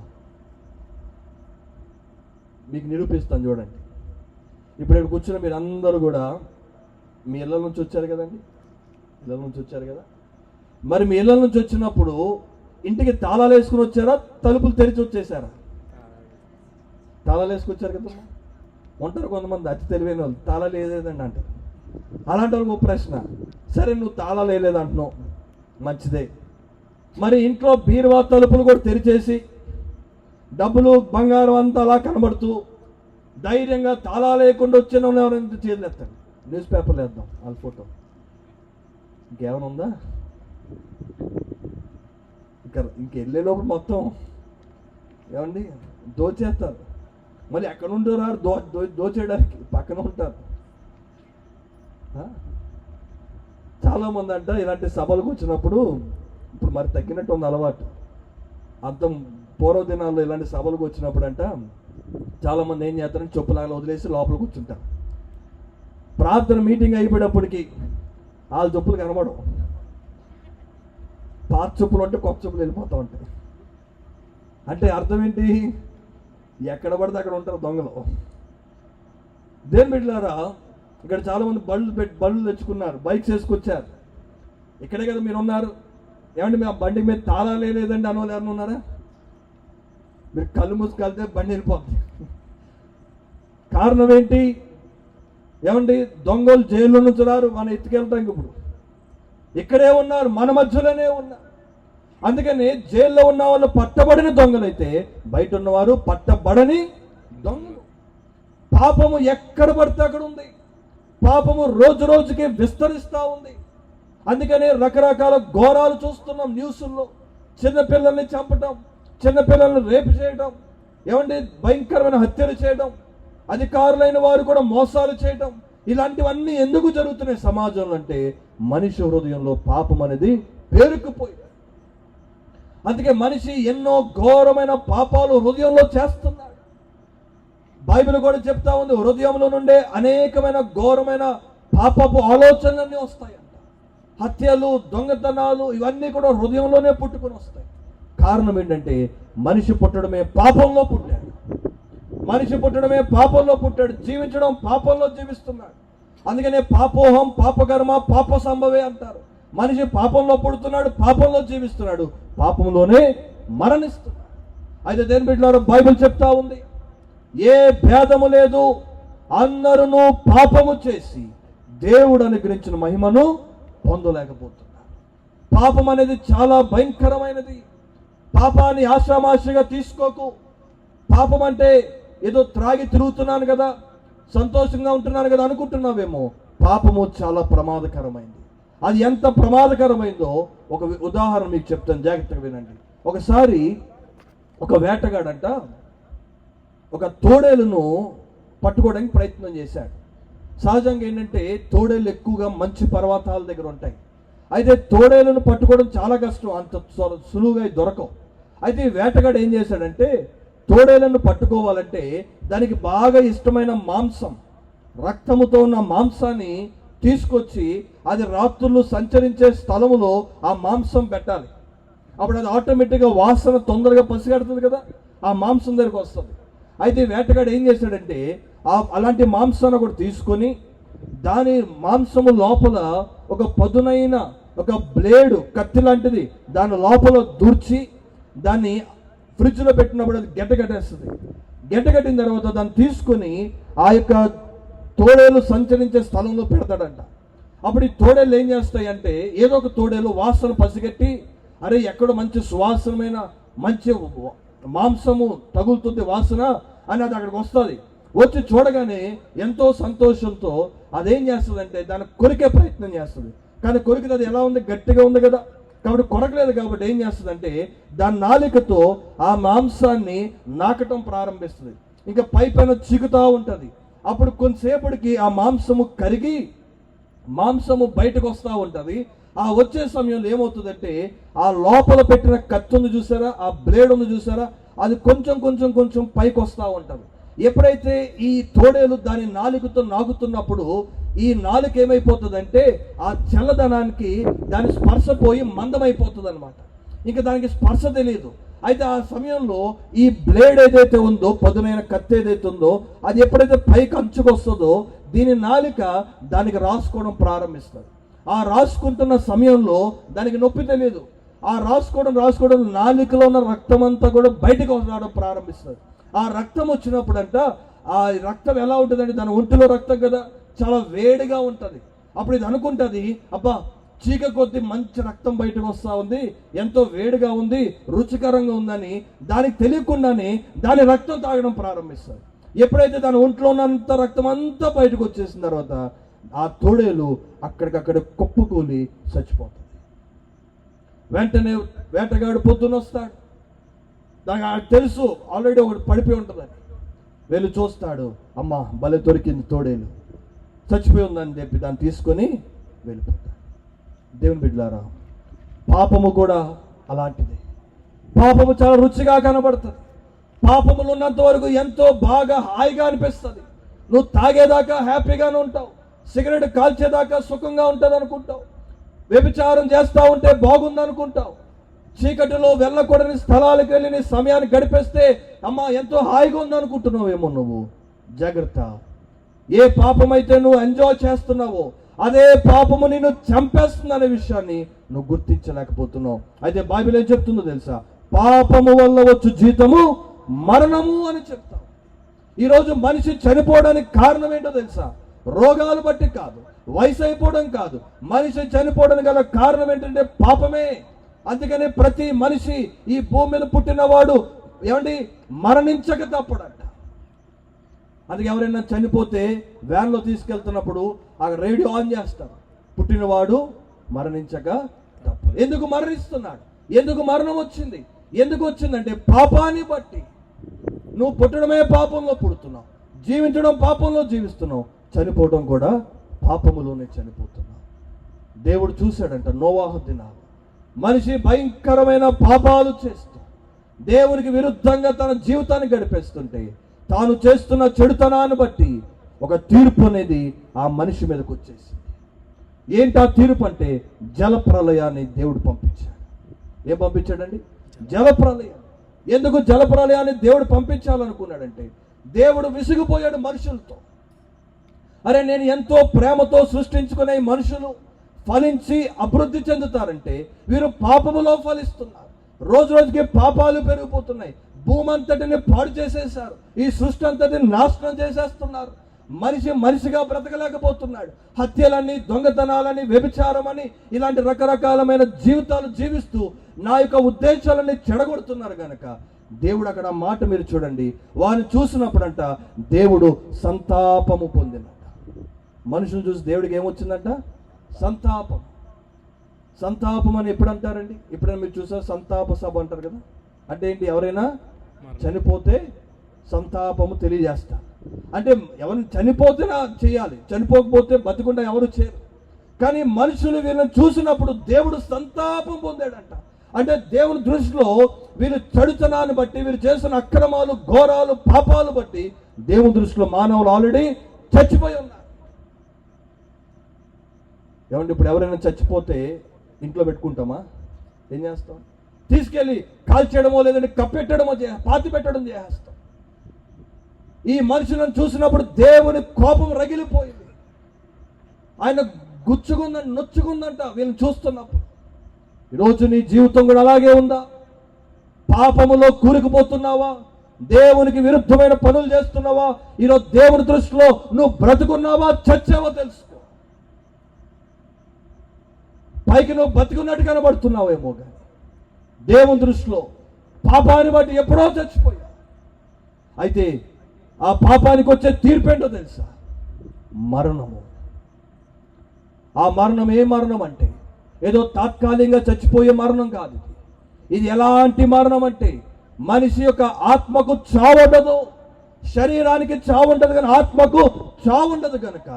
మీకు నిరూపిస్తాను చూడండి. ఇప్పుడు ఇక్కడ కూర్చున్న మీరు అందరూ కూడా మీ ఇళ్ళ నుంచి వచ్చారు కదండి, ఇళ్ళ నుంచి వచ్చారు కదా. మరి మీ ఇళ్ళ నుంచి వచ్చినప్పుడు ఇంటికి తాళాలు వేసుకుని వచ్చారా, తలుపులు తెరిచి వచ్చేసారా? తాళాలు వేసుకొచ్చారు కదా. ఉంటారు కొంతమంది అతి తెలివైన వాళ్ళు, తాళాలు వేయలేదండి అంటారు. అలాంటి వాళ్ళకి ఒక ప్రశ్న, సరే నువ్వు తాళాలు వేయలేదు అంటున్నావు, మంచిదే. మరి ఇంట్లో బీరువా తలుపులు కూడా తెరిచేసి డబ్బులు బంగారం అంతా అలా కనబడుతూ ధైర్యంగా తాళాలు లేకుండా వచ్చిన వాళ్ళు ఎవరైనా చేతులు ఎత్తారు. న్యూస్ పేపర్లు వేద్దాం వాళ్ళ ఫోటో. ఇంకేమైనా ఉందా? ఇంకెళ్ళే లోపల మొత్తం ఏమండి దోచేస్తారు. మళ్ళీ ఎక్కడ ఉంటారు దోచేయడానికి పక్కన ఉంటారు. చాలామంది అంట ఇలాంటి సభలకు వచ్చినప్పుడు, ఇప్పుడు మరి తగ్గినట్టు ఉంది అలవాటు, అర్థం పూర్వ దినాల్లో ఇలాంటి సభలకు వచ్చినప్పుడు అంట చాలామంది ఏం చేస్తారంటే చెప్పులాగా వదిలేసి లోపల కూర్చుంటారు. ప్రార్థన మీటింగ్ అయిపోయేటప్పటికి వాళ్ళ చెప్పులు కనబడవు. పాత చెప్పులు అంటే కొత్త చెప్పులు వెళ్ళిపోతూ ఉంటాయి. అంటే అర్థం ఏంటి? ఎక్కడ పడితే అక్కడ ఉంటారు దొంగలు. దేని బిడ్డలారా, ఇక్కడ చాలామంది బళ్ళు తెచ్చుకున్నారు, బైక్స్ వేసుకొచ్చారు. ఇక్కడే కదా మీరు ఉన్నారు. ఏమంటే మీ బండి మీద తాళాలు లేదండి అనోళ్ళు ఎవరైనా ఉన్నారా? మీరు కళ్ళు మూసుకెళ్తే బండి వెళ్ళిపోతుంది. కారణం ఏంటి? ఏమండి దొంగలు జైల్లో నుంచి రారు, మనం ఎత్తుకెళ్తాం. ఇప్పుడు ఇక్కడే ఉన్నారు, మన మధ్యలోనే ఉన్నారు. అందుకని జైల్లో ఉన్న వాళ్ళు పట్టబడిన దొంగలైతే బయట ఉన్నవారు పట్టబడని దొంగలు. పాపము ఎక్కడ పడితే అక్కడ ఉంది. పాపము రోజు రోజుకి విస్తరిస్తూ ఉంది. అందుకని రకరకాల ఘోరాలు చూస్తున్నాం న్యూస్లో. చిన్నపిల్లల్ని చంపటం, చిన్నపిల్లల్ని రేపు చేయడం, ఏమంటే భయంకరమైన హత్యలు చేయడం, అధికారులైన వారు కూడా మోసాలు చేయడం, ఇలాంటివన్నీ ఎందుకు జరుగుతున్నాయి సమాజంలో అంటే మనిషి హృదయంలో పాపం అనేది పేరుకుపోయింది. అందుకే మనిషి ఎన్నో ఘోరమైన పాపాలు హృదయంలో చేస్తున్నాడు. బైబిల్ కూడా చెప్తా ఉంది, హృదయంలో నుండే అనేకమైన ఘోరమైన పాపపు ఆలోచనలన్నీ వస్తాయంట. హత్యలు, దొంగతనాలు ఇవన్నీ కూడా హృదయంలోనే పుట్టుకొని వస్తాయి. కారణం ఏంటంటే మనిషి పుట్టడమే పాపంలో పుట్టాడు. మనిషి పుట్టడమే పాపంలో పుట్టాడు, జీవించడం పాపంలో జీవిస్తున్నాడు. అందుకనే పాపోహం పాపకర్మ పాప సంభవే అంటారు. మనిషి పాపంలో పుడుతున్నాడు, పాపంలో జీవిస్తున్నాడు, పాపంలోనే మరణిస్తున్నాడు. అయితే దేని బిడ్డలారా, బైబిల్ చెప్తా ఉంది, ఏ భేదము లేదు, అందరూ పాపము చేసి దేవుడు అనుగ్రహించిన మహిమను పొందలేకపోతున్నారు. పాపం అనేది చాలా భయంకరమైనది. పాపాన్ని ఆషామాషిగా తీసుకోకు. పాపం అంటే ఏదో త్రాగి తిరుగుతున్నాను కదా, సంతోషంగా ఉంటున్నాను కదా అనుకుంటున్నావేమో. పాపము చాలా ప్రమాదకరమైంది. అది ఎంత ప్రమాదకరమైందో ఒక ఉదాహరణ మీకు చెప్తాను, జాగ్రత్తగా వినండి. ఒకసారి ఒక వేటగాడంట ఒక తోడేలును పట్టుకోవడానికి ప్రయత్నం చేశాడు. సహజంగా ఏంటంటే తోడేళ్ళు ఎక్కువగా మంచి పర్వతాల దగ్గర ఉంటాయి. అయితే తోడేలను పట్టుకోవడం చాలా కష్టం, అంత సులువుగా దొరకవు. అయితే ఈ వేటగాడు ఏం చేశాడంటే, తోడేలను పట్టుకోవాలంటే దానికి బాగా ఇష్టమైన మాంసం, రక్తముతో ఉన్న మాంసాన్ని తీసుకొచ్చి అది రాత్రులు సంచరించే స్థలములో ఆ మాంసం పెట్టాలి. అప్పుడు అది ఆటోమేటిక్గా వాసన తొందరగా పసిగడుతుంది కదా, ఆ మాంసం దగ్గరికి వస్తుంది. అయితే వేటగాడు ఏం చేశాడంటే అలాంటి మాంసాన్ని ఒకటి తీసుకొని దాని మాంసము లోపల ఒక పదునైన ఒక బ్లేడు, కత్తి లాంటిది దాని లోపల దూర్చి దాన్ని ఫ్రిడ్జ్లో పెట్టినప్పుడు అది గడ్డగట్టేస్తుంది. గడ్డగట్టిన తర్వాత దాన్ని తీసుకొని ఆ యొక్క తోడేలు సంచరించే స్థలంలో పెడతాడంట. అప్పుడు ఈ తోడేళ్ళు ఏం చేస్తాయి అంటే, ఏదో ఒక తోడేలు వాసన పసిగట్టి, అరే ఎక్కడో మంచి సువాసనమైన మంచి మాంసము తగులుతుంది వాసన అని అది అక్కడికి వస్తుంది. వచ్చి చూడగానే ఎంతో సంతోషంతో అదేం చేస్తుందంటే దాన్ని కొరికే ప్రయత్నం చేస్తుంది. కానీ కొరికితే అది ఎలా ఉంది, గట్టిగా ఉంది కదా, కాబట్టి కొరకలేదు. కాబట్టి ఏం చేస్తుందంటే దాని నాలికతో ఆ మాంసాన్ని నాకటం ప్రారంభిస్తుంది. ఇంకా పైన చిగుతా ఉంటుంది. అప్పుడు కొంతసేపటికి ఆ మాంసము కరిగి మాంసము బయటకు వస్తూ ఉంటుంది. ఆ వచ్చే సమయంలో ఏమవుతుందంటే ఆ లోపల పెట్టిన కత్తి ఉంది చూసారా, ఆ బ్లేడ్ ఉంది చూసారా, అది కొంచెం కొంచెం కొంచెం పైకి వస్తూ ఉంటుంది. ఎప్పుడైతే ఈ తోడేలు దాని నాలుకతో నాకుతున్నప్పుడు ఈ నాలుక ఏమైపోతుందంటే ఆ చల్లదనానికి దాని స్పర్శ పోయి మందమైపోతుంది అనమాట. ఇంకా దానికి స్పర్శ తెలియదు. అయితే ఆ సమయంలో ఈ బ్లేడ్ ఏదైతే ఉందో, పదునైన కత్తి ఏదైతే ఉందో, అది ఎప్పుడైతే పైకి అంచుకు వస్తుందో దీని నాలుక దానికి రాసుకోవడం ప్రారంభిస్తుంది. ఆ రాసుకుంటున్న సమయంలో దానికి నొప్పి తెలియదు. ఆ రాసుకోవడం నాలుకలో ఉన్న రక్తం అంతా కూడా బయటకు రావడం ప్రారంభిస్తుంది. ఆ రక్తం వచ్చినప్పుడంట ఆ రక్తం ఎలా ఉంటుందంటే దాని ఒంటిలో రక్తం కదా, చాలా వేడిగా ఉంటుంది. అప్పుడు ఇది అనుకుంటుంది, అబ్బా చీక కొద్ది మంచి రక్తం బయటకు వస్తూ ఉంది, ఎంతో వేడిగా ఉంది, రుచికరంగా ఉందని దానికి తెలియకుండానే దాని రక్తం తాగడం ప్రారంభిస్తుంది. ఎప్పుడైతే దాని ఒంట్లో ఉన్నంత రక్తం అంతా బయటకు వచ్చేసిన తర్వాత ఆ తోడేలు అక్కడికక్కడ కుప్పకూలి చచ్చిపోతుంది. వెంటనే వేటగాడు పొద్దున వస్తాడు. దానికి తెలుసు ఆల్రెడీ ఒకటి పడిపోయి ఉంటుందని. వెళ్ళి చూస్తాడు, అమ్మ భలే దొరికింది, తోడేలు చచ్చిపోయి ఉందని చెప్పి దాన్ని తీసుకొని వెళ్ళిపోతాడు. దేవుని బిడ్డలారా, పాపము కూడా అలాంటిది. పాపము చాలా రుచిగా కనబడుతుంది. పాపములు ఉన్నంత వరకు ఎంతో బాగా హాయిగా అనిపిస్తుంది. నువ్వు తాగేదాకా హ్యాపీగానే ఉంటావు, సిగరెట్ కాల్చేదాకా సుఖంగా ఉంటుంది అనుకుంటావు, వ్యభిచారం చేస్తూ ఉంటే బాగుంది అనుకుంటావు, చీకటిలో వెళ్ళకూడని స్థలాలకు వెళ్ళి నీ సమయాన్ని గడిపేస్తే అమ్మా ఎంతో హాయిగా ఉంది అనుకుంటున్నావేమో. నువ్వు జాగ్రత్త. ఏ పాపమైతే నువ్వు ఎంజాయ్ చేస్తున్నావో అదే పాపము నిన్ను చంపేస్తుందనే విషయాన్ని నువ్వు గుర్తించలేకపోతున్నావు. అయితే బైబిల్ ఏం చెప్తుందో తెలుసా? పాపము వల్ల వచ్చు జీతము మరణము అని చెప్తావు. ఈరోజు మనిషి చనిపోవడానికి కారణం ఏంటో తెలుసా? రోగాలు బట్టి కాదు, వయసు అయిపోవడం కాదు, మనిషి చనిపోవడానికి గల కారణం ఏంటంటే పాపమే. అందుకని ప్రతి మనిషి ఈ భూమి మీద పుట్టినవాడు ఏమండి మరణించక తప్పడంట. అందుకే ఎవరైనా చనిపోతే వ్యాన్లో తీసుకెళ్తున్నప్పుడు ఆ రేడియో ఆన్ చేస్తారు, పుట్టినవాడు మరణించక తప్పదు. ఎందుకు మరణిస్తున్నాడు? ఎందుకు మరణం వచ్చింది? ఎందుకు వచ్చిందంటే పాపాన్ని బట్టి. నువ్వు పుట్టడమే పాపంలో పుడుతున్నావు, జీవించడం పాపంలో జీవిస్తున్నావు, చనిపోవడం కూడా పాపములోనే చనిపోతున్నావు. దేవుడు చూశాడంట నోవాహు దినాలు. మనిషి భయంకరమైన పాపాలు చేస్తూ దేవునికి విరుద్ధంగా తన జీవితాన్ని గడిపేస్తుంటే తాను చేస్తున్న చెడుతనాన్ని బట్టి ఒక తీర్పు అనేది ఆ మనిషి మీదకి వచ్చేసింది. ఏంటి ఆ తీర్పు అంటే? జలప్రలయాన్ని దేవుడు పంపించాడు. ఏం పంపించాడండి? జలప్రలయం. ఎందుకు జలప్రలయాన్ని దేవుడు పంపించాలనుకున్నాడంటే దేవుడు విసిగిపోయాడు మనుషులతో. అరే నేను ఎంతో ప్రేమతో సృష్టించుకునే మనుషులు ఫలించి అభివృద్ధి చెందుతారంటే వీరు పాపములో ఫలిస్తున్నారు. రోజు రోజుకి పాపాలు పెరిగిపోతున్నాయి. భూమి అంతటిని పాడు చేసేశారు, ఈ సృష్టి అంతటిని నాశనం చేసేస్తున్నారు. మనిషిగా బ్రతకలేకపోతున్నాడు. హత్యలని, దొంగతనాలని, వ్యభిచారం అని ఇలాంటి రకరకాలమైన జీవితాలు జీవిస్తూ నా యొక్క ఉద్దేశాలని చెడగొడుతున్నారు కనుక దేవుడు అక్కడ మాట మీరు చూడండి, వారిని చూసినప్పుడంట దేవుడు సంతాపము పొందినట. మనుషులు చూసి దేవుడికి ఏమొచ్చిందంట? సంతాపం. సంతాపం అని ఎప్పుడు అంటారండి? ఎప్పుడైనా మీరు చూసారు సంతాప సభ అంటారు కదా? అంటే ఏంటి? ఎవరైనా చనిపోతే సంతాపము తెలియజేస్తారు. అంటే ఎవరిని చనిపోతే చేయాలి, చనిపోకపోతే బతికుండా ఎవరు చేయరు. కానీ మనుషులు వీళ్ళని చూసినప్పుడు దేవుడు సంతాపం పొందాడంట. అంటే దేవుని దృష్టిలో వీళ్ళు చెడుతనాన్ని బట్టి, వీరు చేసిన అక్రమాలు, ఘోరాలు, పాపాలు బట్టి దేవుని దృష్టిలో మానవులు ఆల్రెడీ చచ్చిపోయి ఉన్నారు. ఏమంటే ఇప్పుడు ఎవరైనా చచ్చిపోతే ఇంట్లో పెట్టుకుంటామా? ఏం చేస్తాం? తీసుకెళ్ళి కాల్చేయడమో లేదంటే కప్పెట్టడమో పాతి పెట్టడం చేస్తాం. ఈ మనుషులను చూసినప్పుడు దేవుని కోపం రగిలిపోయింది. ఆయన గుచ్చుకుందని నొచ్చుకుందంట వీళ్ళని చూస్తున్నప్పుడు. ఈరోజు నీ జీవితం కూడా అలాగే ఉందా? పాపములో కూరుకుపోతున్నావా? దేవునికి విరుద్ధమైన పనులు చేస్తున్నావా? ఈరోజు దేవుని దృష్టిలో నువ్వు బ్రతుకున్నావా చచ్చావో తెలుసుకో. పైకి నువ్వు బతికున్నట్టు కనబడుతున్నావేమో కానీ దేవుని దృష్టిలో పాపాన్ని బట్టి ఎప్పుడో చచ్చిపోయా. అయితే ఆ పాపానికి వచ్చే తీర్పేంటో తెలుసా? మరణము. ఆ మరణం ఏ మరణం అంటే ఏదో తాత్కాలికంగా చచ్చిపోయే మరణం కాదు. ఇది ఎలాంటి మరణం అంటే మనిషి యొక్క ఆత్మకు చావుండదు, శరీరానికి చావుండదు, కానీ ఆత్మకు చావుండదు. కనుక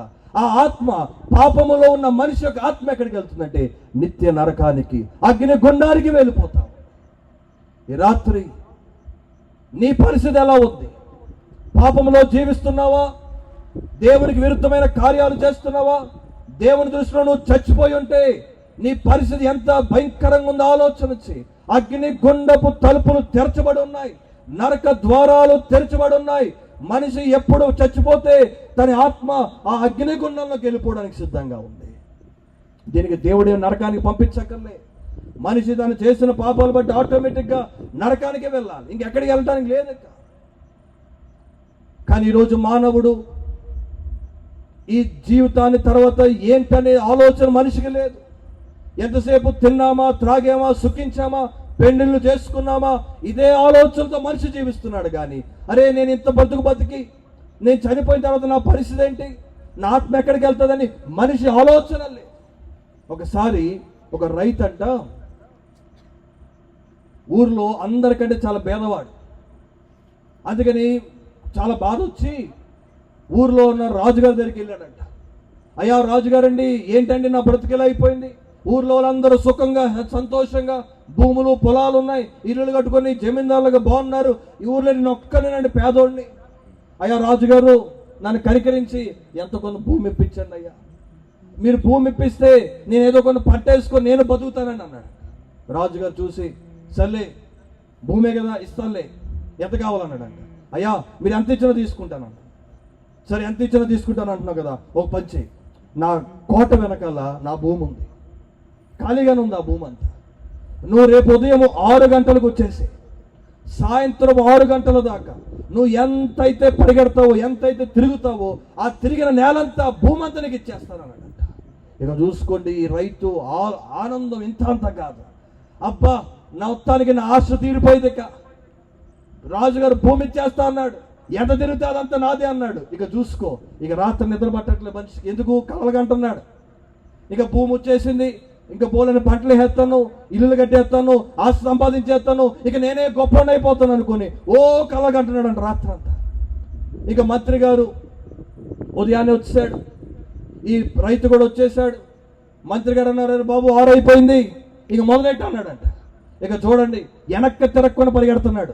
ఆ ఆత్మ, పాపములో ఉన్న మనిషి యొక్క ఆత్మ ఎక్కడికి వెళ్తుందంటే నిత్య నరకానికి, అగ్ని గుండానికి వెళ్ళిపోతావు. ఈ రాత్రి నీ పరిస్థితి ఎలా ఉంది? పాపములో జీవిస్తున్నావా? దేవునికి విరుద్ధమైన కార్యాలు చేస్తున్నావా? దేవుని దృష్టిలో నువ్వు చచ్చిపోయి ఉంటే నీ పరిస్థితి ఎంత భయంకరంగా ఉందో ఆలోచన చేయి. అగ్ని గుండపు తలుపులు తెరచబడి ఉన్నాయి, నరక ద్వారాలు తెరచబడి ఉన్నాయి. మనిషి ఎప్పుడు చచ్చిపోతే తన ఆత్మ ఆ అగ్ని గుండంలోకి వెళ్ళిపోవడానికి సిద్ధంగా ఉంది. దీనికి దేవుడే నరకానికి పంపించక్కర్లే. మనిషి తను చేసిన పాపాలు బట్టి ఆటోమేటిక్గా నరకానికే వెళ్ళాలి, ఇంకెక్కడికి వెళ్ళడానికి లేదు. కానీ ఈరోజు మానవుడు ఈ జీవితాన్ని తర్వాత ఏంటనే ఆలోచన మనిషికి లేదు. ఎంతసేపు తిన్నామా, త్రాగామా, సుఖించామా, పెళ్లిళ్ళు చేసుకున్నామా, ఇదే ఆలోచనతో మనిషి జీవిస్తున్నాడు. కానీ అరే నేను ఇంత బతికి నేను చనిపోయిన తర్వాత నా పరిస్థితి ఏంటి, నా ఆత్మ ఎక్కడికి వెళ్తుందని మనిషి ఆలోచనలే. ఒకసారి ఒక రైతు అంట ఊర్లో అందరికంటే చాలా పేదవాడు. అందుకని చాలా బాధ వచ్చి ఊర్లో ఉన్న రాజుగారి దగ్గరికి వెళ్ళాడంట. అయ్యా రాజుగారండి, ఏంటండి నా బ్రతికేలా అయిపోయింది, ఊర్లో వాళ్ళందరూ సుఖంగా సంతోషంగా భూములు పొలాలు ఉన్నాయి, ఇల్లులు కట్టుకొని జమీందారులుగా బాగున్నారు, ఈ ఊర్లో నేను ఒక్కనేనండి పేదోడిని. అయ్యా రాజుగారు నన్ను కనికరించి ఎంత కొంత భూమి ఇప్పించండి అయ్యా, మీరు భూమి ఇప్పిస్తే నేను ఏదో కొన్ని పట్టేసుకొని నేను బతుకుతానని అన్నాడు. రాజుగారు చూసి సర్లే భూమే కదా ఇస్తానులే, ఎంత కావాలన్నాడంట. అయ్యా మీరు ఎంత ఇచ్చినా తీసుకుంటానంట. సరే ఎంత ఇచ్చినా తీసుకుంటాను అంటున్నావు కదా, ఒక పంచి నా కోట వెనకాల నా భూమి ఉంది, ఖాళీగానే ఉంది ఆ భూమి అంతా. నువ్వు రేపు ఉదయం 6 గంటలకు వచ్చేసి సాయంత్రం 6 గంటల దాకా నువ్వు ఎంతైతే పరిగెడతావో, ఎంతైతే తిరుగుతావో, ఆ తిరిగిన నేలంతా భూమి అంతా నీకు ఇచ్చేస్తాను అన్నాడంట. ఇక చూసుకోండి, ఈ రైతు ఆనందం ఇంత అంత కాదు. అబ్బా నా మొత్తానికి నా ఆశ తీరిపోయింది, ఇక రాజుగారు భూమి ఇచ్చేస్తా అన్నాడు, ఎంత తిరిగితే అదంతా నాదే అన్నాడు. ఇక చూసుకో, ఇక రాత్రి నిద్ర పట్టట్లేదు మనిషికి, ఎందుకు కలగంటున్నాడు. ఇక భూమి వచ్చేసింది, ఇంకా బోలని పంటలు వేస్తాను, ఇల్లులు కట్టేస్తాను, ఆస్తి సంపాదించేస్తాను, ఇక నేనే గొప్ప అయిపోతాను అనుకుని కలగంటున్నాడు అంట రాత్రి అంతా. ఇక మంత్రి గారు ఉదయాన్నే వచ్చేసాడు, ఈ రైతు కూడా వచ్చేసాడు. మంత్రి గారు అన్నారు, బాబు 6 అయిపోయింది, ఇక మొదలెట్టు అన్నాడంట. ఇక చూడండి వెనక్కి తిరగకుండా పరిగెడుతున్నాడు.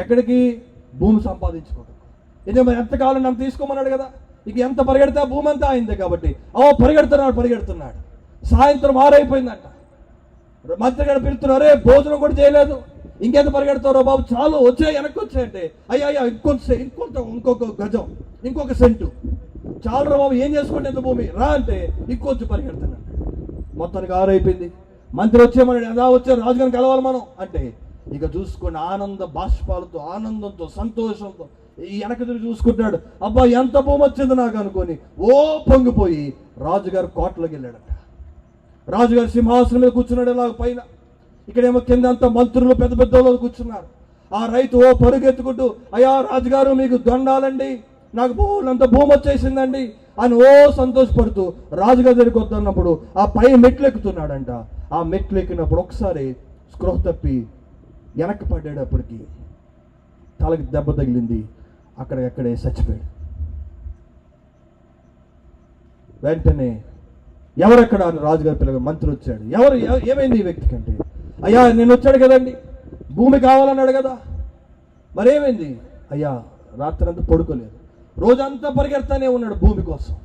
ఎక్కడికి? భూమి సంపాదించుకోవడం. ఇదే మరి ఎంతకాలం నన్ను తీసుకోమన్నాడు కదా, ఇక ఎంత పరిగెడితే ఆ భూమి అంతా అయింది కాబట్టి పరిగెడుతున్నాడు. సాయంత్రం 6 అయిపోయిందంట. మంత్రి గారు పిలుస్తున్నారు, భోజనం కూడా చేయలేదు, ఇంకెంత పరిగెడతారో బాబు, చాలు వచ్చాయి వెనక్కి వచ్చాయంటే, అయ్యా ఇంకొక గజం, ఇంకొక సెంటు చాలు బాబు, ఏం చేసుకోండి ఎంత భూమి రా అంటే ఇంకొంచెం పరిగెడుతున్నాడు. మొత్తానికి 6 అయిపోయింది. మంత్రి వచ్చేమన్నాడు, ఎలా వచ్చారు రాజుగారిని కలవాలి మనం అంటే, ఇక చూసుకొని ఆనంద బాష్పాలతో, ఆనందంతో, సంతోషంతో ఈ వెనక తిరిగి చూసుకుంటాడు. అబ్బా ఎంత భూమి వచ్చింది నాకు అనుకొని పొంగిపోయి రాజుగారు కోటలోకి వెళ్ళాడట. రాజుగారు సింహాసనం మీద కూర్చున్నాడు ఇలా పైన, ఇక్కడేమో కింద అంతా మంత్రులు పెద్ద పెద్ద వాళ్ళు కూర్చున్నారు. ఆ రైతు పరుగెత్తుకుంటూ, అయ్యా రాజుగారు మీకు దండాలండి, నాకు అంత భూమి వచ్చేసిందండి అని సంతోషపడుతూ రాజుగారి దగ్గరికి వస్తున్నప్పుడు ఆ పై మెట్లు ఎక్కుతున్నాడంట. ఆ మెట్లు ఎక్కినప్పుడు ఒకసారి స్పృహ తప్పి వెనక్కి పడ్డేటప్పటికి తలకి దెబ్బ తగిలింది, అక్కడే చచ్చిపోయాడు. వెంటనే ఎవరెక్కడ రాజుగారి పిల్లగా మంత్రి వచ్చాడు. ఏమైంది ఈ వ్యక్తికి అంటే, అయ్యా నేను వచ్చాడు కదండి, భూమి కావాలన్నాడు కదా, మరేమైంది? అయ్యా రాత్రి అంతా పడుకోలేదు, రోజంతా పరిగెడతానే ఉన్నాడు భూమి కోసం.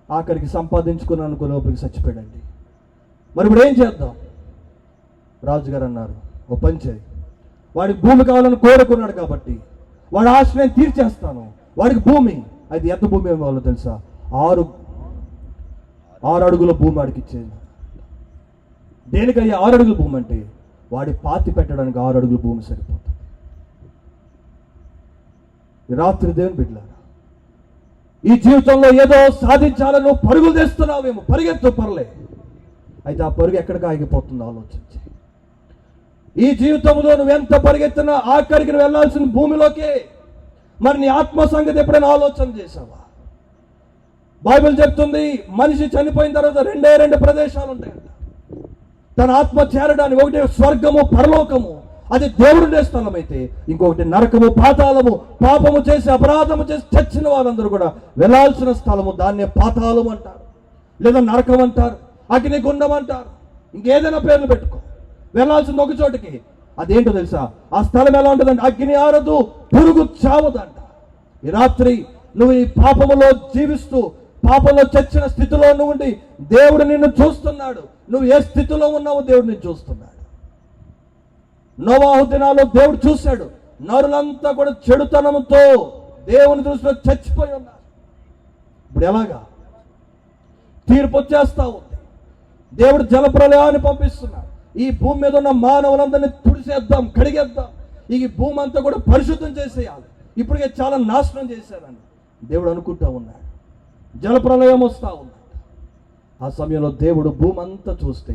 ఆఖరికి సంపాదించుకున్నాను అనుకో లోపలికి చచ్చిపోయాడండి. మరి ఇప్పుడు ఏం చేద్దాం? రాజుగారు అన్నారు, ఓ పని చేయి, వాడికి భూమి కావాలని కోరుకున్నాడు కాబట్టి వాడి ఆశ నేను తీర్చేస్తాను, వాడికి భూమి. అది ఎంత భూమి ఇవ్వాలో తెలుసా? 6 అడుగుల భూమి వాడికి ఇచ్చేది. దేనికయ్యా 6 అడుగుల భూమి అంటే? వాడి పాతి పెట్టడానికి 6 అడుగుల భూమి సరిపోతుంది. ఈ రాత్రి దేవుని బిడ్డలారా, ఈ జీవితంలో ఏదో సాధించాలని నువ్వు పరుగులు తెస్తున్నావేమో, పరిగెత్తు, పర్లే. అయితే ఆ పరుగు ఎక్కడికి ఆగిపోతుందో ఆలోచించి, ఈ జీవితంలో నువ్వు ఎంత పరిగెత్తినా ఆఖరికి నువ్వు వెళ్ళాల్సిన భూమిలోకే. మరి నీ ఆత్మ సంగతి ఎప్పుడైనా ఆలోచన చేశావా? బైబిల్ చెప్తుంది, మనిషి చనిపోయిన తర్వాత 2 ప్రదేశాలు ఉంటాయంట తన ఆత్మ చేరడానికి. ఒకటి స్వర్గము, పరలోకము, అది దేవుడుండే స్థలం అయితే, ఇంకొకటి నరకము, పాతాళము, పాపము చేసి అపరాధము చేసి చచ్చిన వాళ్ళందరూ కూడా వెళ్ళాల్సిన స్థలము. దాన్నే పాతాళం అంటారు, లేదా నరకం అంటారు, అగ్నిగుండం అంటారు, ఇంకేదైనా పేర్లు పెట్టుకో. వెళ్ళాల్సింది ఒక చోటికి. అదేంటో తెలుసా? ఆ స్థలం ఎలా ఉంటుందంటే అగ్ని ఆరదు, పురుగు చావదంట. ఈ రాత్రి నువ్వు ఈ పాపములో జీవిస్తూ పాపంలో చచ్చిన స్థితిలో ఉండి దేవుడు నిన్ను చూస్తున్నాడు. నువ్వు ఏ స్థితిలో ఉన్నావో దేవుడు నిన్ను చూస్తున్నాడు. నోవాహు దినాల్లో దేవుడు చూశాడు, నరులంతా కూడా చెడుతనంతో దేవుని దృష్టిలో చచ్చిపోయి ఉన్నారు. ఇప్పుడు ఎలాగా? తీర్పు వచ్చేస్తా ఉంది. దేవుడు జలప్రలయాన్ని పంపిస్తున్నాడు. ఈ భూమి మీద ఉన్న మానవులందరినీ తుడిసేద్దాం, కడిగేద్దాం, ఈ భూమి అంతా కూడా పరిశుద్ధం చేసేయాలి. ఇప్పటికే చాలా నాశనం చేశారని దేవుడు అనుకుంటా ఉన్నాడు. జలప్రలయం వస్తూ ఉన్నాడు. ఆ సమయంలో దేవుడు భూమి అంతా చూస్తే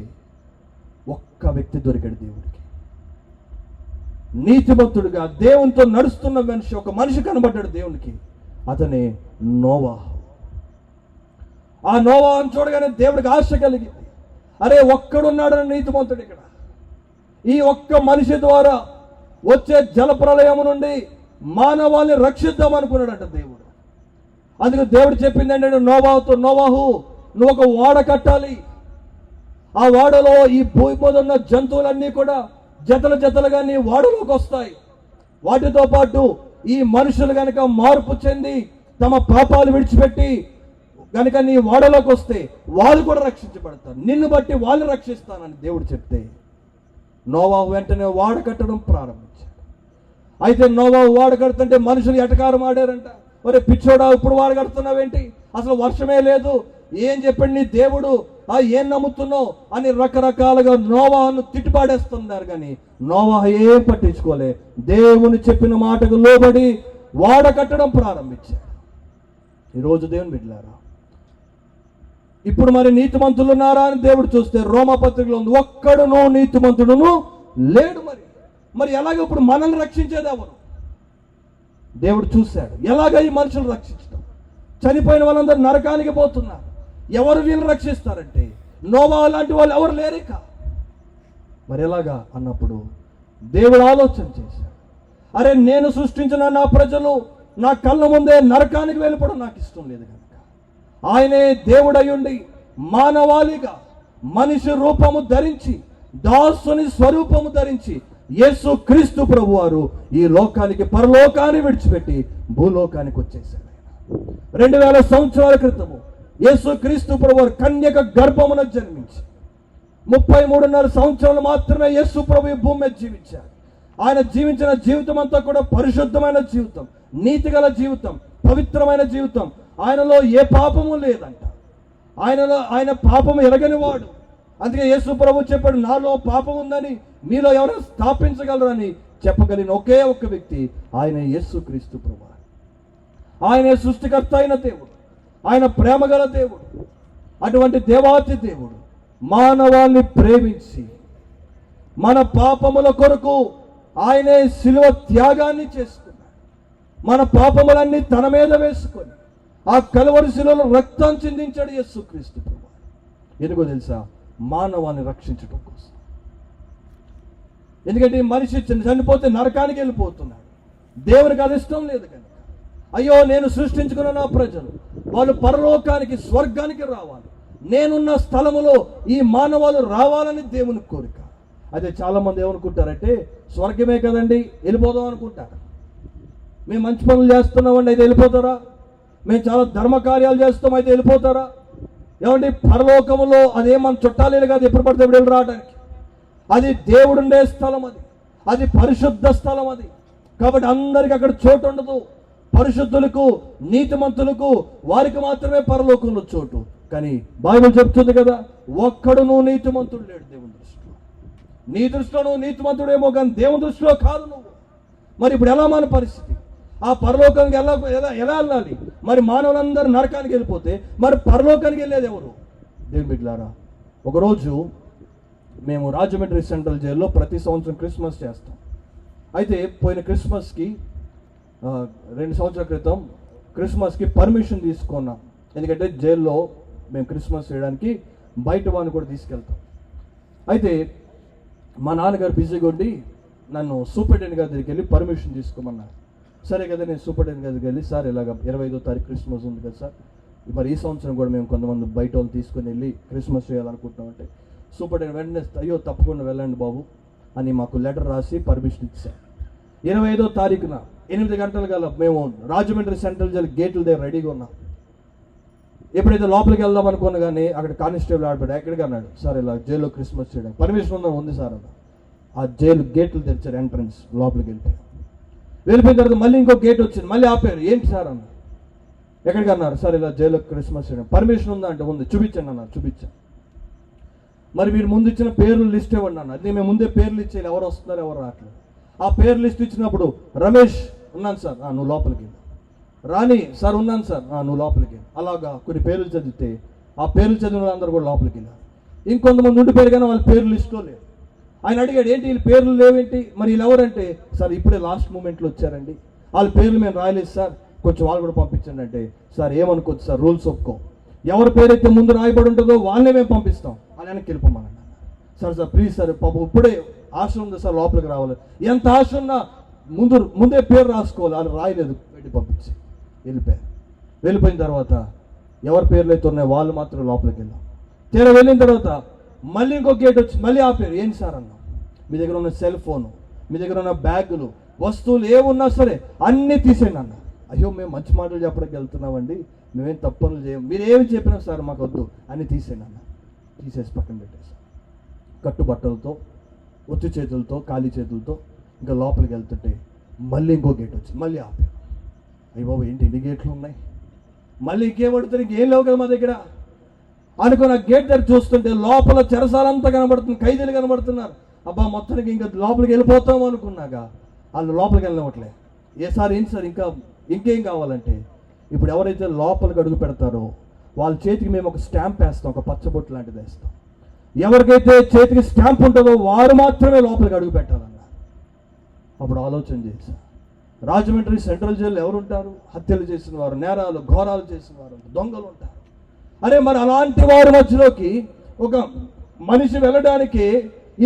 ఒక్క వ్యక్తి దొరికాడు దేవుడికి. నీతిమంతుడుగా దేవునితో నడుస్తున్న మనిషి, ఒక మనిషి కనబడ్డాడు దేవునికి. అతనే నోవాహు. ఆ నోవాహును చూడగానే దేవుడికి ఆశ కలిగింది. అరే, ఒక్కడున్నాడని నీతిమంతుడు ఇక్కడ. ఈ ఒక్క మనిషి ద్వారా వచ్చే జలప్రలయం నుండి మానవాళిని రక్షిద్దాం అనుకున్నాడంట దేవుడు. అందుకు దేవుడు చెప్పింది ఏంటంటే నోవాహుతో, నోవాహు, నువ్వు ఒక ఓడ కట్టాలి. ఆ ఓడలో ఈ భూమి మీద ఉన్న జంతువులన్నీ కూడా జతలుగా నీ ఓడలోకి వస్తాయి. వాటితో పాటు ఈ మనుషులు గనక మార్పు చెంది తమ పాపాలు విడిచిపెట్టి గనక నీ ఓడలోకి వస్తే వాళ్ళు కూడా రక్షించబడతారు. నిన్ను బట్టి వాళ్ళు రక్షిస్తానని దేవుడు చెప్తే నోవాహు వెంటనే ఓడ కట్టడం ప్రారంభించాడు. అయితే నోవాహు ఓడ కడుతుంటే మనుషులు ఎటకారం ఆడారంట. ఒరే పిచ్చోడా, ఇప్పుడు ఓడ కడుతున్నావేంటి? అసలు వర్షమే లేదు, ఏం చెప్పండి నీ దేవుడు, ఏం నమ్ముతున్నావు అని రకరకాలుగా నోవాహును తిట్టిపాడేస్తున్నారు. కానీ నోవాహు ఏం పట్టించుకోలే. దేవుని చెప్పిన మాటకు లోబడి ఓడ కట్టడం ప్రారంభించాడు. ఈరోజు దేవుని బిడ్డలారా, ఇప్పుడు మరి నీతిమంతులు ఉన్నారా అని దేవుడు చూస్తే రోమపత్రికలో ఉంది, ఒక్కడును నీతిమంతుడును లేడు. మరి ఎలాగ ఇప్పుడు మనల్ని రక్షించేది ఎవరు? దేవుడు చూశాడు. ఎలాగ ఈ మనుషులు రక్షించడం? చనిపోయిన వాళ్ళందరూ నరకానికి పోతున్నారు. ఎవరు వీళ్ళు రక్షిస్తారంటే నోవాహు లాంటి వాళ్ళు ఎవరు లేరిక. మరి ఎలాగా అన్నప్పుడు దేవుడు ఆలోచన చేశాడు. అరే, నేను సృష్టించిన నా ప్రజలు నా కళ్ళ ముందే నరకానికి వెళ్ళిపోవడం నాకు ఇష్టం లేదు కనుక ఆయనే దేవుడయ్యుండి మానవాళిగా మనిషి రూపము ధరించి, దాసుని స్వరూపము ధరించి యేసు క్రీస్తు ప్రభువారు ఈ లోకానికి, పరలోకాన్ని విడిచిపెట్టి భూలోకానికి వచ్చేసాడు. 2000 సంవత్సరాల క్రితము యేసు క్రీస్తు ప్రభువారు కన్యక గర్భమున జన్మించి 33.5 సంవత్సరాలు మాత్రమే యేసు ప్రభు ఈ భూమి మీద జీవించారు. ఆయన జీవించిన జీవితం అంతా కూడా పరిశుద్ధమైన జీవితం, నీతిగల జీవితం, పవిత్రమైన జీవితం. ఆయనలో ఏ పాపము లేదంట. ఆయన పాపము ఎరగని వాడు. అందుకే యేసు ప్రభు చెప్పాడు, నాలో పాపం ఉందని మీలో ఎవరైనా స్థాపించగలరని చెప్పగలిగిన ఒకే ఒక్క వ్యక్తి ఆయన యేసు క్రీస్తు ప్రభువు. ఆయనే సృష్టికర్త అయిన దేవుడు, ఆయన ప్రేమగల దేవుడు. అటువంటి దేవాతి దేవుడు మానవాల్ని ప్రేమించి మన పాపముల కొరకు ఆయనే శిలువ త్యాగాన్ని చేసుకున్నాడు. మన పాపములన్నీ తన మీద వేసుకొని ఆ కలువరి శిలువలో రక్తం చిందించాడు యేసు క్రీస్తు ప్రభువు. ఎందుకో తెలుసా? మానవాన్ని రక్షించడం కోసం. ఎందుకంటే ఈ మనిషి చనిపోతే నరకానికి వెళ్ళిపోతున్నాడు. దేవునికి అది ఇష్టం లేదు కనుక, అయ్యో నేను సృష్టించుకున్న నా ప్రజలు వాళ్ళు పరలోకానికి, స్వర్గానికి రావాలి, నేనున్న స్థలములో ఈ మానవాళ్ళు రావాలని దేవుని కోరిక. అదే చాలా మంది ఏమనుకుంటారంటే, స్వర్గమే కదండి వెళ్ళిపోదాం అనుకుంటారు. మేము మంచి పనులు చేస్తున్నామండి అయితే వెళ్ళిపోతారా? మేము చాలా ధర్మ కార్యాలు చేస్తాం అయితే వెళ్ళిపోతారా? ఏమంటే పరలోకములో అదేమన్నా చుట్టాలేలు కాదు, ఎప్పుడు పడితే ఎప్పుడు వెళ్ళి రావడానికి. అది దేవుడు ఉండే స్థలం, అది పరిశుద్ధ స్థలం. అది కాబట్టి అందరికి అక్కడ చోటు ఉండదు. పరిశుద్ధులకు, నీతిమంతులకు, వారికి మాత్రమే పరలోకంలో చోటు. కానీ బైబిల్ చెప్తుంది కదా, ఒక్కడును నీతిమంతుడు లేడు దేవుని దృష్టిలో. నీ దృష్టిలో నువ్వు నీతిమంతుడేమో కానీ దేవుని దృష్టిలో కాదు నువ్వు. మరి ఇప్పుడు ఎలా మన పరిస్థితి? ఆ పరలోకానికి ఎలా వెళ్ళాలి? మరి మానవులందరూ నరకానికి వెళ్ళిపోతే మరి పరలోకానికి వెళ్ళేది ఎవరు? దేవుని బిడ్డలారా, ఒకరోజు మేము రాజమండ్రి సెంట్రల్ జైల్లో ప్రతి సంవత్సరం క్రిస్మస్ చేస్తాం. అయితే పోయిన క్రిస్మస్కి 2 సంవత్సరాల క్రితం క్రిస్మస్కి పర్మిషన్ తీసుకున్నాం. ఎందుకంటే జైల్లో మేము క్రిస్మస్ చేయడానికి బయట వాడిని కూడా తీసుకెళ్తాం. అయితే మా నాన్నగారు బిజీగా ఉండి నన్ను సూపరింటెండెంట్ గారి దగ్గరికి వెళ్ళి పర్మిషన్ తీసుకోమన్నారు. సరే కదా, నేను సూపరింటెండెంట్ గారి దగ్గరికి వెళ్ళి, సార్ ఇలాగ 25వ తారీఖు క్రిస్మస్ ఉంది కదా సార్, మరి ఈ సంవత్సరం కూడా మేము కొంతమంది బయట వాళ్ళు తీసుకొని వెళ్ళి క్రిస్మస్ చేయాలనుకుంటున్నామంటే సూపరింటెండెంట్ వెంటనే అయ్యో తప్పకుండా వెళ్ళండి బాబు అని మాకు లెటర్ రాసి పర్మిషన్ ఇచ్చారు. 25వ తారీఖున 8 గంటల కల్లా మేము రాజమండ్రి సెంట్రల్ జైలు గేట్ల దగ్గర రెడీగా ఉన్నాం. ఎప్పుడైతే లోపలికి వెళ్దాం అనుకున్నా కానీ అక్కడ కానిస్టేబుల్ ఆడబడ్డా, ఎక్కడికి అన్నాడు, సార్ ఇలా జైల్లో క్రిస్మస్ చేయడం పర్మిషన్ ఉంది సార్ అన్న. ఆ జైలు గేట్లు తెరిచారు, ఎంట్రన్స్ లోపలికి వెళ్ళిపోయిన తర్వాత మళ్ళీ ఇంకో గేట్ వచ్చింది, మళ్ళీ ఆపారు. ఏంటి సార్ అన్న, ఎక్కడికి అన్నారు, సార్ ఇలా జైల్లో క్రిస్మస్ చేయడం పర్మిషన్ ఉందా అంటే ఉంది, చూపించండి అన్నారు. చూపించాను. మరి మీరు ముందు ఇచ్చిన పేర్లు లిస్ట్ ఇవ్వండి అన్న. అది మేము ముందే పేర్లు ఇచ్చేయాలి, ఎవరు వస్తున్నారు ఎవరు రావట్లేదు. ఆ పేరు లిస్ట్ ఇచ్చినప్పుడు రమేష్ ఉన్నాను సార్, నువ్వు లోపలికి వెళ్ళు. రాణి సార్ ఉన్నాను సార్, నువ్వు లోపలికి వెళ్ళు. అలాగా కొన్ని పేర్లు చదివితే ఆ పేర్లు చదివిన వాళ్ళందరూ కూడా లోపలికి వెళ్ళారు. ఇంకొంతమంది ఉండిపోయారు కానీ వాళ్ళ పేర్లు లిస్టులో లేవు. ఆయన అడిగాడు, ఏంటి వీళ్ళ పేర్లు లేవేంటి, మరి వీళ్ళు ఎవరంటే, సార్ ఇప్పుడే లాస్ట్ మూమెంట్లో వచ్చారండి, వాళ్ళ పేర్లు మేము రాయలేదు సార్, కొంచెం వాళ్ళు కూడా పంపించండి అంటే, సార్ ఏమనుకోవచ్చు సార్, రూల్స్ ఒప్పుకో, ఎవరి పేరైతే ముందు రాయబడి ఉంటుందో వాళ్ళనే మేము పంపిస్తాం అని వెనక్కి వెళ్ళిపోమన్నాను. సార్ ప్లీజ్ సార్, పాపం ఇప్పుడే ఆశ ఉంది సార్, లోపలికి రావాలి. ఎంత ఆశ ఉన్నా ముందే పేరు రాసుకోవాలి, వాళ్ళు రాయలేదు, పెట్టి పంపించి వెళ్ళిపోయిన తర్వాత ఎవరి పేర్లు అయితే ఉన్నాయో వాళ్ళు మాత్రం లోపలికి వెళ్ళాం. తీరా వెళ్ళిన తర్వాత మళ్ళీ ఇంకో గేట్ వచ్చి మళ్ళీ ఆపారు. ఏంటి సార్ అన్నా, మీ దగ్గర ఉన్న సెల్ ఫోను, మీ దగ్గర ఉన్న బ్యాగులు, వస్తువులు ఏమున్నా సరే అన్నీ తీసేయండి అన్న. అయ్యో మేము మంచి మాటలు చెప్పడానికి వెళ్తున్నామండి, మేమేం తప్పులు చేయం, మీరు ఏమి చెప్పినా సార్ మాకు వద్దు, అన్నీ తీసేయండి అన్న. తీసేసి పక్కన పెట్టేసి కట్టుబట్టలతో, ఒత్తి చేతులతో, ఖాళీ చేతులతో ఇంకా లోపలికి వెళ్తుంటే మళ్ళీ ఇంకో గేట్ వచ్చింది, మళ్ళీ ఆపారు. అయ్య బాబు ఏంటి ఎన్ని గేట్లు ఉన్నాయి, మళ్ళీ ఇంకేం పడుతుంది, ఇంకేం లేవు కదా మా దగ్గర అనుకుని ఆ గేట్ దగ్గర చూస్తుంటే లోపల చెరసాలంతా కనబడుతుంది, ఖైదీలు కనబడుతున్నారు. అబ్బా మొత్తానికి ఇంకా లోపలికి వెళ్ళిపోతాం అనుకున్నాక వాళ్ళు లోపలికి వెళ్ళవట్లే. సార్ ఏంటి సార్ ఇంకేం కావాలంటే, ఇప్పుడు ఎవరైతే లోపలికి అడుగు పెడతారో వాళ్ళ చేతికి మేము ఒక స్టాంప్ వేస్తాం, ఒక పచ్చబొట్టు లాంటిది వేస్తాం. ఎవరికైతే చేతికి స్టాంప్ ఉంటుందో వారు మాత్రమే లోపలికి అడుగు పెట్టాలన్న. అప్పుడు ఆలోచన చేశా, రాజమండ్రి సెంట్రల్ జైల్లో ఎవరుంటారు? హత్యలు చేసిన వారు, నేరాలు ఘోరాలు చేసిన వారు, దొంగలు ఉంటారు. అరే మరి అలాంటి వారి మధ్యలోకి ఒక మనిషి వెళ్ళడానికి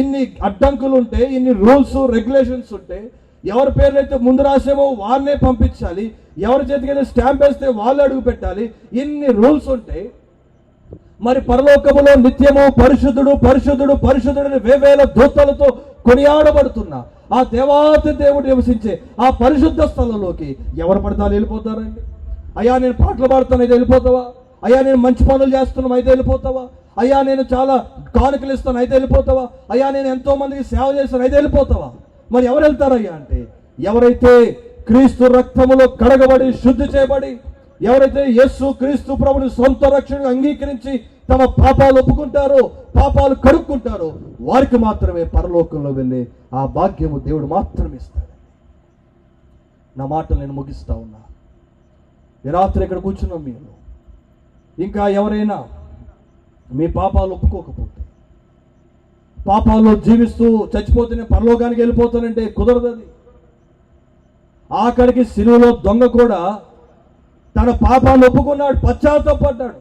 ఇన్ని అడ్డంకులు ఉంటే, ఇన్ని రూల్స్ రెగ్యులేషన్స్ ఉంటే, ఎవరి పేర్లు అయితే ముందు రాసేమో వాళ్ళనే పంపించాలి, ఎవరి చేతికైతే స్టాంప్ వేస్తే వాళ్ళు అడుగు పెట్టాలి, ఇన్ని రూల్స్ ఉంటాయి. మరి పరలోకములో నిత్యము పరిశుద్ధుడు పరిశుద్ధుడు పరిశుద్ధుడు వేవేల దూతలతో కొనియాడబడుతున్నా ఆ దేవాతి దేవుడు నివసించే ఆ పరిశుద్ధ స్థలంలోకి ఎవరు పడతారు వెళ్ళిపోతారండి? అయ్యా నేను పాటలు పాడుతాను అయితే వెళ్ళిపోతావా? అయ్యా నేను మంచి పనులు చేస్తున్నాం అయితే వెళ్ళిపోతావా? అయ్యా నేను చాలా కానుకలు ఇస్తాను అయితే వెళ్ళిపోతావా? అయ్యా నేను ఎంతో మందికి సేవ చేస్తాను అయితే వెళ్ళిపోతావా? మరి ఎవరు వెళ్తారయ్యా అంటే, ఎవరైతే క్రీస్తు రక్తములో కడగబడి శుద్ధి చేయబడి, ఎవరైతే యేసు క్రీస్తు ప్రభుని సొంత రక్షణగా అంగీకరించి తమ పాపాలు ఒప్పుకుంటారో, పాపాలు కడుక్కుంటారో వారికి మాత్రమే పరలోకంలో వెళ్ళే ఆ భాగ్యము దేవుడు మాత్రమే ఇస్తాడు. నా మాటలు నేను ముగిస్తా ఉన్నా. ఈ రాత్రి ఇక్కడ కూర్చున్నాం. మీరు ఇంకా ఎవరైనా మీ పాపాలు ఒప్పుకోకపోతే, పాపాల్లో జీవిస్తూ చచ్చిపోతేనే పరలోకానికి వెళ్ళిపోతానంటే కుదరదు. అది ఆఖరికి సిలువలో దొంగ కూడా తన పాపాలు ఒప్పుకున్నాడు, పశ్చాత్తాపడ్డాడు,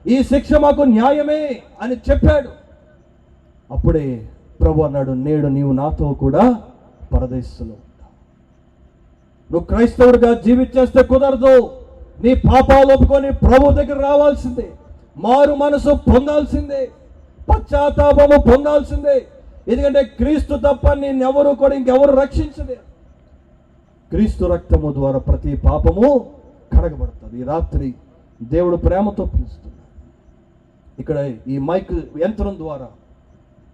ఈ శిక్ష మాకు న్యాయమే అని చెప్పాడు. అప్పుడే ప్రభు అన్నాడు, నేడు నీవు నాతో కూడా పరదేశంలో ఉంటావు. నువ్వు క్రైస్తవుడిగా జీవించేస్తే కుదరదు. నీ పాపాలు ఒప్పుకొని ప్రభు దగ్గర రావాల్సిందే, మారు మనసు పొందాల్సిందే, పశ్చాత్తాపము పొందాల్సిందే. ఎందుకంటే క్రీస్తు తప్ప నిన్నెవరు కూడా ఇంకెవరు రక్షించలే. క్రీస్తు రక్తము ద్వారా ప్రతి పాపము కడగబడుతుంది. ఈ రాత్రి దేవుడు ప్రేమతో పిలుస్తున్నాడు. ఇక్కడ ఈ మైక్ యంత్రం ద్వారా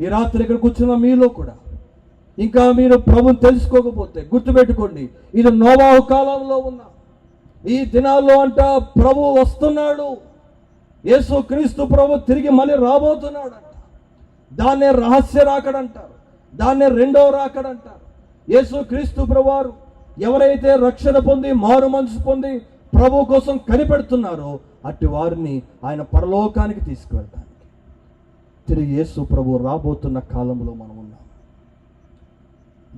ఈ రాత్రి ఇక్కడ కూర్చున్న మీలో కూడా ఇంకా మీరు ప్రభుని తెలుసుకోకపోతే గుర్తుపెట్టుకోండి, ఇది నోవాహు కాలంలో ఉన్న ఈ దినాల్లో అంట ప్రభు వస్తున్నాడు. యేసు క్రీస్తు ప్రభు తిరిగి మళ్ళీ రాబోతున్నాడు అంట. దాన్నే రహస్య రాకడంటారు, దాన్నే రెండవ రాకడంటారు. యేసు క్రీస్తు ప్రభువారు ఎవరైతే రక్షణ పొంది మారు మనసు పొంది ప్రభు కోసం కనిపెడుతున్నారో అట్టి వారిని ఆయన పరలోకానికి తీసుకువెళ్ళడానికి తిరిగి యేసు ప్రభు రాబోతున్న కాలంలో మనం ఉన్నాం.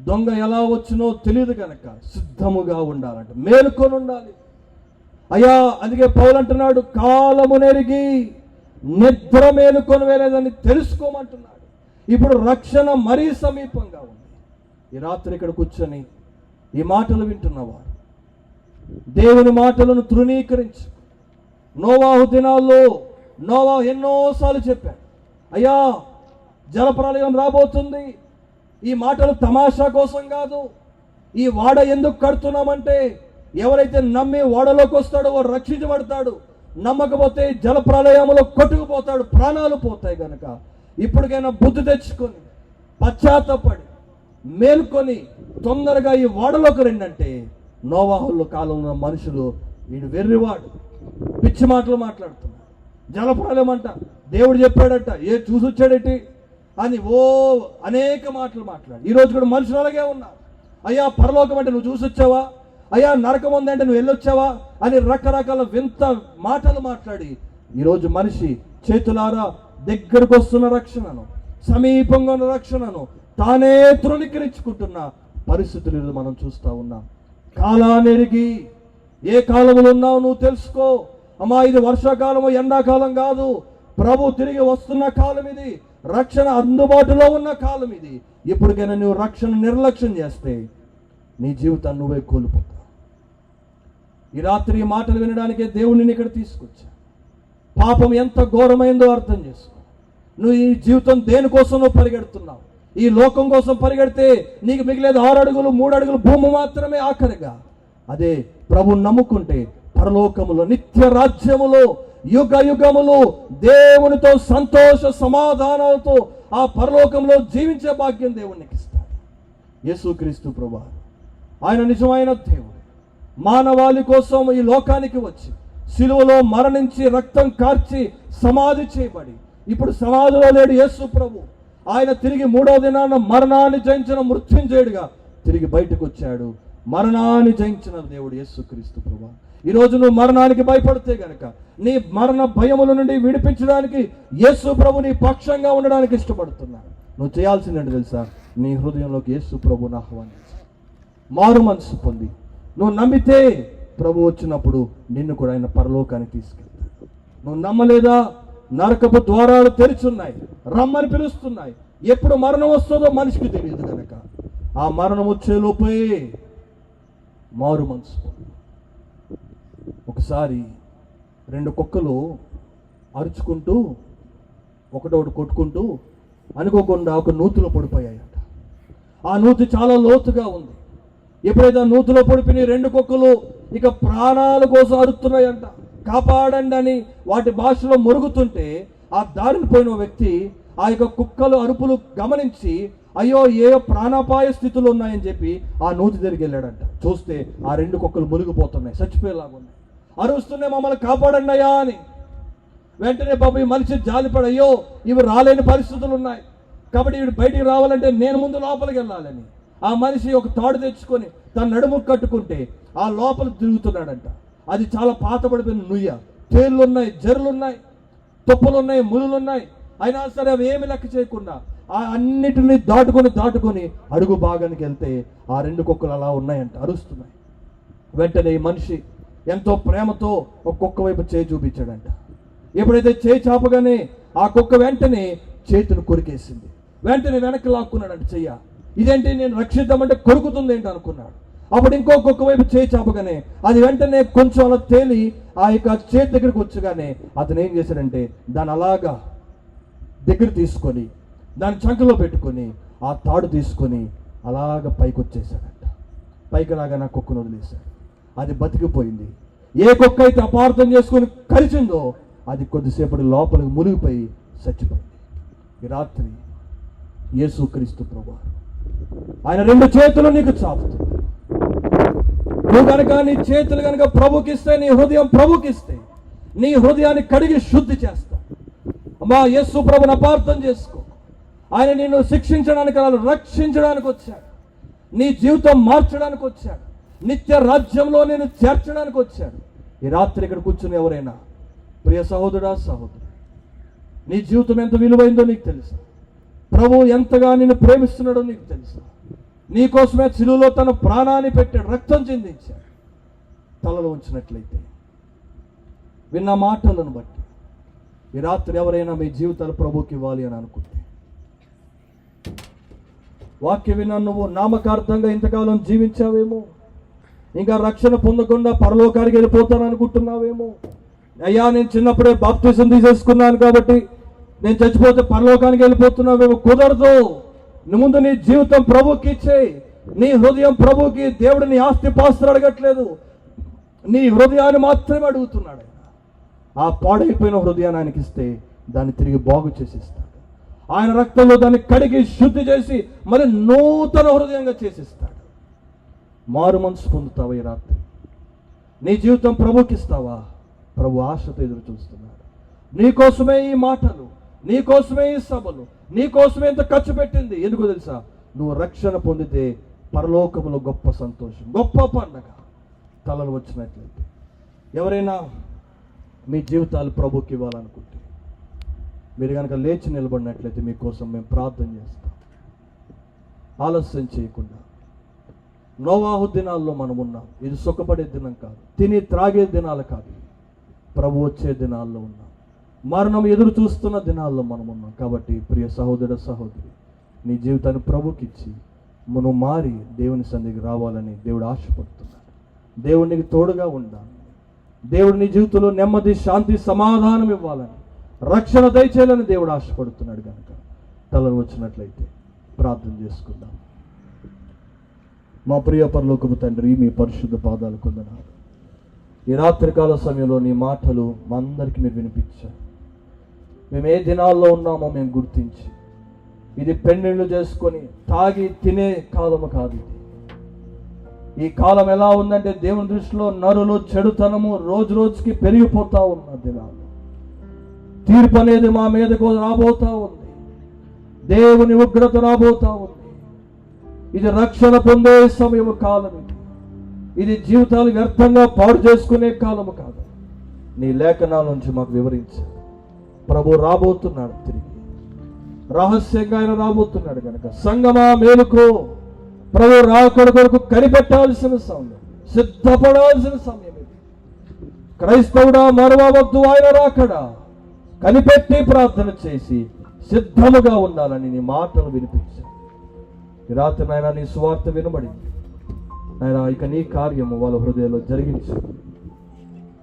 దొంగ ఎలా వచ్చినో తెలియదు కనుక సిద్ధముగా ఉండాలంట, మేలుకొని ఉండాలి. అయ్యా అందుకే పౌలు అంటున్నాడు, కాలము నెరిగి నిద్ర మేలుకొని వేలేదని తెలుసుకోమంటున్నాడు. ఇప్పుడు రక్షణ మరీ సమీపంగా ఉంది. ఈ రాత్రి ఇక్కడ కూర్చొని ఈ మాటలు వింటున్నవారు దేవుని మాటలను తృణీకరించి, నోవాహు దినాల్లో నోవాహు ఎన్నోసార్లు చెప్పాడు, అయ్యా జలప్రలయం రాబోతుంది, ఈ మాటలు తమాషా కోసం కాదు, ఈ వాడ ఎందుకు కడుతున్నామంటే ఎవరైతే నమ్మి ఓడలోకి వస్తాడో వాడు రక్షించబడతాడు, నమ్మకపోతే జలప్రలయంలో కొట్టుకుపోతాడు, ప్రాణాలు పోతాయి కనుక ఇప్పటికైనా బుద్ధి తెచ్చుకొని పశ్చాత్తపడి మేల్కొని తొందరగా ఈ ఓడలోకి రండంటే నోవాహుల కాలంలో మనుషులు వీడు వెర్రివాడు, పిచ్చి మాటలు మాట్లాడుతున్నాడు. జలప్రలయం అంట దేవుడు చెప్పాడట, చూసొచ్చాడేటి అని అనేక మాటలు మాట్లాడు. ఈరోజు కూడా మనుషులు అలాగే ఉన్నారు. అయ్యా పరలోకం అంటే నువ్వు చూసొచ్చావా, అయ్యా నరకం ఉందంటే నువ్వు వెళ్ళొచ్చావా అని రకరకాల వింత మాటలు మాట్లాడి ఈరోజు మనిషి చేతులారా దగ్గరకు వస్తున్న రక్షణను, సమీపంగా ఉన్న రక్షణను తానే తృణీకరించుకుంటున్న పరిస్థితులు మనం చూస్తూ ఉన్నాం. కాలానెరిగి ఏ కాలంలో ఉన్నావు నువ్వు తెలుసుకో. అమ్మా ఇది వర్షాకాలము ఎండాకాలం కాదు, ప్రభు తిరిగి వస్తున్న కాలం ఇది, రక్షణ అందుబాటులో ఉన్న కాలం ఇది. ఇప్పటికైనా నువ్వు రక్షణ నిర్లక్ష్యం చేస్తే నీ జీవితాన్ని నువ్వే కోల్పోతావు. ఈ రాత్రి మాటలు వినడానికే దేవుడిని ఇక్కడ తీసుకొచ్చా. పాపం ఎంత ఘోరమైందో అర్థం చేసుకో. నువ్వు ఈ జీవితం దేనికోసం నువ్వు పరిగెడుతున్నావు? ఈ లోకం కోసం పరిగెడితే నీకు మిగిలేదు 6 అడుగులు 3 అడుగులు భూమి మాత్రమే ఆఖరిగా. అదే ప్రభుని నమ్ముకుంటే పరలోకములో నిత్య రాజ్యములో యుగ యుగములు దేవునితో సంతోష సమాధానాలతో ఆ పరలోకంలో జీవించే భాగ్యం దేవునికి ఇస్తాడు. యేసుక్రీస్తు ప్రభువు ఆయన నిజమైన దేవుడు. మానవాళి కోసం ఈ లోకానికి వచ్చి సిలువలో మరణించి రక్తం కార్చి సమాధి చేయబడి ఇప్పుడు సమాధిలో లేడు యేసు ప్రభు. ఆయన తిరిగి 3వ దినాన మరణాన్ని జయించిన మృత్యుంజయుడిగా తిరిగి బయటకు వచ్చాడు. మరణాన్ని జయించిన దేవుడు యేసుక్రీస్తు ప్రభువు. ఈరోజు నువ్వు మరణానికి భయపడితే గనక నీ మరణ భయముల నుండి విడిపించడానికి యేసు ప్రభు నీ పక్షంగా ఉండడానికి ఇష్టపడుతున్నాడు. నువ్వు చేయాల్సిందంటే తెలుసా, నీ హృదయంలోకి యేసు ప్రభుని ఆహ్వానించు, మారు మనసు పొంది నువ్వు నమ్మితే ప్రభు వచ్చినప్పుడు నిన్ను కూడా ఆయన పరలోకానికి తీసుకెళ్తాడు. నువ్వు నమ్మలేదా? నరకపు ద్వారాలు తెరిచున్నాయి, రమ్మని పిలుస్తున్నాయి. ఎప్పుడు మరణం వస్తుందో మనిషికి తెలియదు కనుక ఆ మరణం వచ్చేలోపే మారు మనసు పొంది. ఒకసారి 2 కుక్కలు అరుచుకుంటూ ఒకటొకటి కొట్టుకుంటూ అనుకోకుండా ఒక నూతిలో పడిపోయాయట. ఆ నూతి చాలా లోతుగా ఉంది. ఎప్పుడైతే ఆ నూతిలో పడిపోయి 2 కుక్కలు ఇక ప్రాణాల కోసం అరుస్తున్నాయంట, కాపాడండి అని వాటి భాషలో మొరుగుతుంటే ఆ దారిని పోయిన వ్యక్తి ఆ యొక్క కుక్కలు అరుపులు గమనించి అయ్యో ఏ ప్రాణాపాయ స్థితిలో ఉన్నాయని చెప్పి ఆ నూతి దగ్గరికి వెళ్ళాడంట. చూస్తే ఆ 2 కుక్కలు మునిగిపోతున్నాయి, చచ్చిపోయేలాగా ఉన్నాయి, అరుస్తున్నాయి, మమ్మల్ని కాపాడండి అయ్యా అని. వెంటనే బాబు ఈ మనిషి జాలిపడి అయ్యో ఇవి రాలేని పరిస్థితులు ఉన్నాయి కాబట్టి ఇవి బయటికి రావాలంటే నేను ముందు లోపలికి వెళ్ళాలని ఆ మనిషి ఒక తాడు తెచ్చుకొని తన నడుము కట్టుకుంటే ఆ లోపల తిరుగుతున్నాడంట. అది చాలా పాతబడిపోయిన నుయ్య, తేళ్లున్నాయి, జర్లున్నాయి, తుప్పలున్నాయి, ములులున్నాయి. అయినా సరే అవి ఏమి లెక్క చేయకుండా ఆ అన్నిటిని దాటుకొని అడుగు భాగానికి వెళ్తే ఆ 2 కుక్కలు అలా ఉన్నాయంట, అరుస్తున్నాయి. వెంటనే ఈ మనిషి ఎంతో ప్రేమతో ఒక కుక్క వైపు చేయి చూపించాడంట. ఎప్పుడైతే చేయి చాపగానే ఆ కుక్క వెంటనే చేతిని కొరికేసింది. వెంటనే వెనక్కి లాక్కున్నాడంట చెయ్య. ఇదేంటి నేను రక్షిద్దామంటే కొరుకుతుంది ఏంటి అనుకున్నాడు. అప్పుడు ఇంకో కుక్క వైపు చేయి చాపగానే అది వెంటనే కొంచెం అలా తేలి ఆ యొక్క చేతి దగ్గరికి వచ్చగానే అతను ఏం చేశాడంటే దాన్ని అలాగా దగ్గర తీసుకొని దాని చంకలో పెట్టుకొని ఆ తాడు తీసుకొని అలాగ పైకి వచ్చేసాడంట. పైకి రాగా నా కుక్కను వదిలేశాడు. అది బతికిపోయింది. ఏ కుక్క అయితే అపార్థం చేసుకొని కరిచిందో అది కొద్దిసేపటి లోపలికి మునిగిపోయి చచ్చిపోయింది. ఈ రాత్రి యేసుక్రీస్తు ప్రభువు ఆయన 2 చేతులు నీకు చాపుతుంది. నువ్వు కనుక నీ చేతులు కనుక ప్రభుకిస్తే, నీ హృదయం ప్రభుకిస్తే, నీ హృదయాన్ని కడిగి శుద్ధి చేస్తా. అమ్మా, యేసు ప్రభుని అపార్థం చేసుకో. ఆయన నిన్ను శిక్షించడానికి కాదు, రక్షించడానికి వచ్చాడు. నీ జీవితం మార్చడానికి వచ్చాడు. నిత్య రాజ్యంలో నేను చేర్చడానికి వచ్చాడు. ఈ రాత్రి ఇక్కడ కూర్చుని ఎవరైనా, ప్రియ సహోదరుడా, సహోదరు, నీ జీవితం ఎంత విలువైందో నీకు తెలుసా? ప్రభు ఎంతగా నిన్ను ప్రేమిస్తున్నాడో నీకు తెలుసా? నీ కోసమే సిలువలో తన ప్రాణాన్ని పెట్టాడు, రక్తం చిందించాడు. తలలో ఉంచినట్లయితే విన్న మాటలను బట్టి ఈ రాత్రి ఎవరైనా మీ జీవితాలు ప్రభుకి ఇవ్వాలి అని అనుకుంటే, వాక్యం విన్నా నువ్వు నామకార్థంగా ఇంతకాలం జీవించావేమో, ఇంకా రక్షణ పొందకుండా పరలోకానికి వెళ్ళిపోతాను అనుకుంటున్నావేమో. అయ్యా, నేను చిన్నప్పుడే బాప్టిజం తీసేసుకున్నాను కాబట్టి నేను చచ్చిపోతే పరలోకానికి వెళ్ళిపోతున్నావేమో. కుదరదు. ముందు నీ జీవితం ప్రభుకి ఇచ్చేయి. నీ హృదయం ప్రభుకి. దేవుడు నీ ఆస్తి పాస్తులు అడగట్లేదు, నీ హృదయాన్ని మాత్రమే అడుగుతున్నాడు. ఆ పాడైపోయిన హృదయాన్ని ఆయనకి ఇస్తే దాన్ని తిరిగి బాగు చేసిస్తాడు. ఆయన రక్తంలో దాన్ని కడిగి శుద్ధి చేసి మరి నూతన హృదయంగా చేసిస్తాడు. మారు మనసు పొందుతావా ఈ రాత్రి? నీ జీవితం ప్రభుకి ఇస్తావా? ప్రభు ఆశతో ఎదురు చూస్తున్నాడు. నీకోసమే ఈ మాటలు, నీకోసమే ఈ సభలు, నీకోసమే ఇంత ఖర్చు పెట్టింది. ఎందుకు తెలుసా? నువ్వు రక్షణ పొందితే పరలోకములో గొప్ప సంతోషం, గొప్ప పండగ తలలు వచ్చినట్లయితే. ఎవరైనా మీ జీవితాలు ప్రభుకి ఇవ్వాలనుకుంటే మీరు కనుక లేచి నిలబడినట్లయితే మీకోసం మేము ప్రార్థన చేస్తాం. ఆలస్యం చేయకుండా. నోవాహు దినాల్లో మనం ఉన్నాం. ఇది సుఖపడే దినం కాదు, తిని త్రాగే దినాలు కాదు. ప్రభు వచ్చే దినాల్లో ఉన్నాం. మరణం ఎదురు చూస్తున్న దినాల్లో మనం ఉన్నాం. కాబట్టి ప్రియ సహోదర, సహోదరి, నీ జీవితాన్ని ప్రభుకిచ్చి మనం మారి దేవుని సన్నిధికి రావాలని దేవుడు ఆశపడుతున్నాడు. దేవునికి తోడుగా ఉండాలి. దేవుడు నీ జీవితంలో నెమ్మది, శాంతి, సమాధానం ఇవ్వాలని, రక్షణ దయచేయాలని దేవుడు ఆశపడుతున్నాడు. కనుక తలలు వచ్చినట్లయితే ప్రార్థన చేసుకుందాం. మా ప్రియ పరలోకపు తండ్రి, మీ పరిశుద్ధ పాదాలు కొందనాలు. ఈ రాత్రికాల సమయంలో నీ మాటలు మా అందరికీ మీరు వినిపించారు. మేము ఏ దినాల్లో ఉన్నామో మేము గుర్తించి, ఇది పెళ్ళిళ్ళు చేసుకొని తాగి తినే కాలము కాదు. ఈ కాలం ఎలా ఉందంటే దేవుని దృష్టిలో నరులు, చెడుతనము రోజు రోజుకి పెరిగిపోతా ఉన్న దినాలు. తీర్పు అనేది మా మీదకు రాబోతా ఉంది. దేవుని ఉగ్రత రాబోతా ఉంది. ఇది రక్షణ పొందే సమయము కాలం. ఇది జీవితాలు వ్యర్థంగా పాడు చేసుకునే కాలము కాదు. నీ లేఖనాల నుంచి మాకు వివరించారు. ప్రభు రాబోతున్నాడు, తిరిగి రహస్యంగా ఆయన రాబోతున్నాడు. కనుక సంగమా మేలుకో. ప్రభు రాకడ కొరకు కనిపెట్టాల్సిన సమయం, సిద్ధపడాల్సిన సమయం ఇది. క్రైస్తవుడా, మరవవద్దు ఆయన రాకడా. కనిపెట్టి ప్రార్థన చేసి సిద్ధముగా ఉండాలని నీ మాటలు వినిపించారు. ఈ రాత్రి నాయన నీ సువార్త వినబడింది నాయన. ఇక నీ కార్యము వాళ్ళ హృదయాల్లో జరిగించు.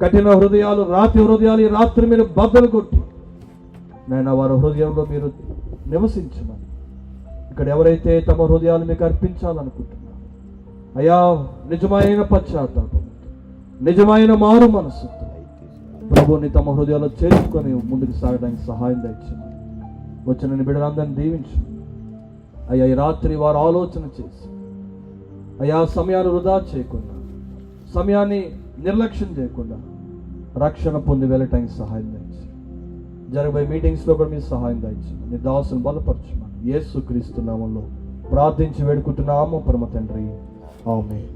కఠిన హృదయాలు, రాతి హృదయాలు ఈ రాత్రి మీరు బద్దలు కొట్టి నాయన వారి హృదయంలో మీరు నివసించమని, ఇక్కడ ఎవరైతే తమ హృదయాలు మీకు అర్పించాలనుకుంటున్నారు అయ్యా, నిజమైన పశ్చాత్తాపం, నిజమైన మారు మనస్సుతో ప్రభుని తమ హృదయాల్లో చేర్చుకొని ముందుకు సాగడానికి సహాయం దయచేయమని, వచ్చిన బిడ్డలందరినీ దీవించు అయ్యా. ఈ రాత్రి వారు ఆలోచన చేసి అయ్యా, సమయాన్ని వృధా చేయకుండా, సమయాన్ని నిర్లక్ష్యం చేయకుండా రక్షణ పొంది వెళ్ళటానికి సహాయం దయచేసి, జరగబోయే మీటింగ్స్లో కూడా మీరు సహాయం దయచేయమని, నీ దాసుని బలపరచమని యేసుక్రీస్తు నామములో ప్రార్థించి వేడుకుంటున్నాము పరమ తండ్రి. ఆమేన్.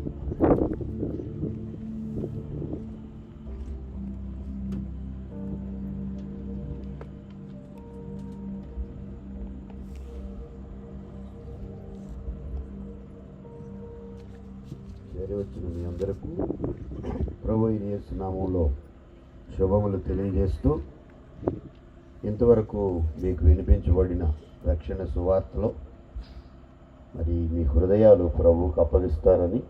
వచ్చిన మీ అందరికీ ప్రభువైన యేసు నామములో శుభములు తెలియజేస్తూ, ఇంతవరకు మీకు వినిపించబడిన రక్షణ సువార్తలో మరి మీ హృదయాలు ప్రభువుకు అప్పగిస్తారని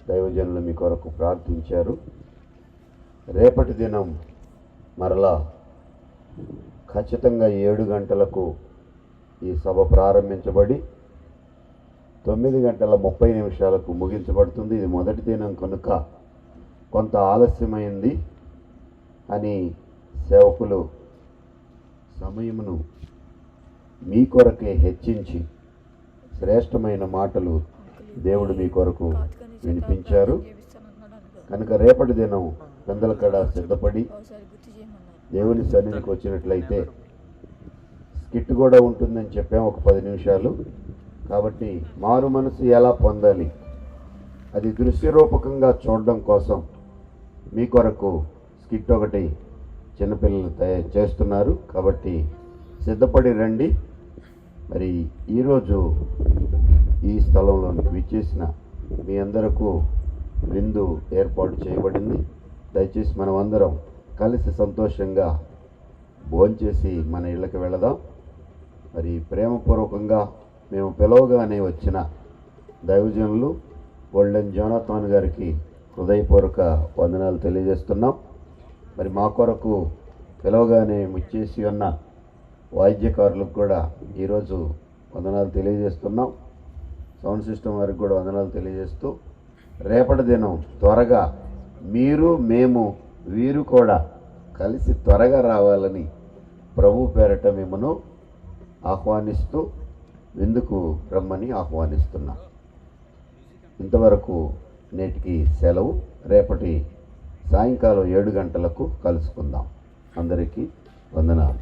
దైవజనులు మీ కొరకు ప్రార్థించారు. రేపటి దినం మరలా ఖచ్చితంగా 7 గంటలకు ఈ సభ ప్రారంభించబడి 9:30 ముగించబడుతుంది. ఇది మొదటి దినం కనుక కొంత ఆలస్యమైంది అని సేవకులు సమయమును మీ కొరకే హెచ్చించి శ్రేష్టమైన మాటలు దేవుడు మీ కొరకు వినిపించారు. కనుక రేపటి దినం పెందలకడ సిద్ధపడి దేవుని సన్నిధికి వచ్చినట్లయితే స్కిట్ కూడా ఉంటుందని చెప్పాము, ఒక 10 నిమిషాలు. కాబట్టి మారు మనసు ఎలా పొందాలి, అది దృశ్యరూపకంగా చూడడం కోసం మీ కొరకు స్కిట్ ఒకటి చిన్నపిల్లలు తయారు చేస్తున్నారు. కాబట్టి సిద్ధపడి రండి. మరి ఈరోజు ఈ స్థలంలోనికి విచ్చేసిన మీ అందరకు విందు ఏర్పాటు చేయబడింది. దయచేసి మనం అందరం కలిసి సంతోషంగా భోంచేసి మన ఇళ్ళకి వెళదాం. మరి ప్రేమపూర్వకంగా మేము పిలవగానే వచ్చిన దైవజనులు గోల్డెన్ జోనాథాన్ గారికి హృదయపూర్వక వందనాలు తెలియజేస్తున్నాం. మరి మా కొరకు పిలవగానే ముచ్చేసి ఉన్న వాయిద్యకారులకు కూడా ఈరోజు వందనాలు తెలియజేస్తున్నాం. సౌండ్ సిస్టమ్ వారికి కూడా వందనాలు తెలియజేస్తూ, రేపటి దినం త్వరగా మీరు మేము వీరు కూడా కలిసి త్వరగా రావాలని ప్రభు పేరట మిమ్మను ఆహ్వానిస్తూ విందుకు రమ్మని ఆహ్వానిస్తున్నాం. ఇంతవరకు నేటికి సెలవు. రేపటి సాయంకాలం 7 గంటలకు కలుసుకుందాం. అందరికీ వందనాలు.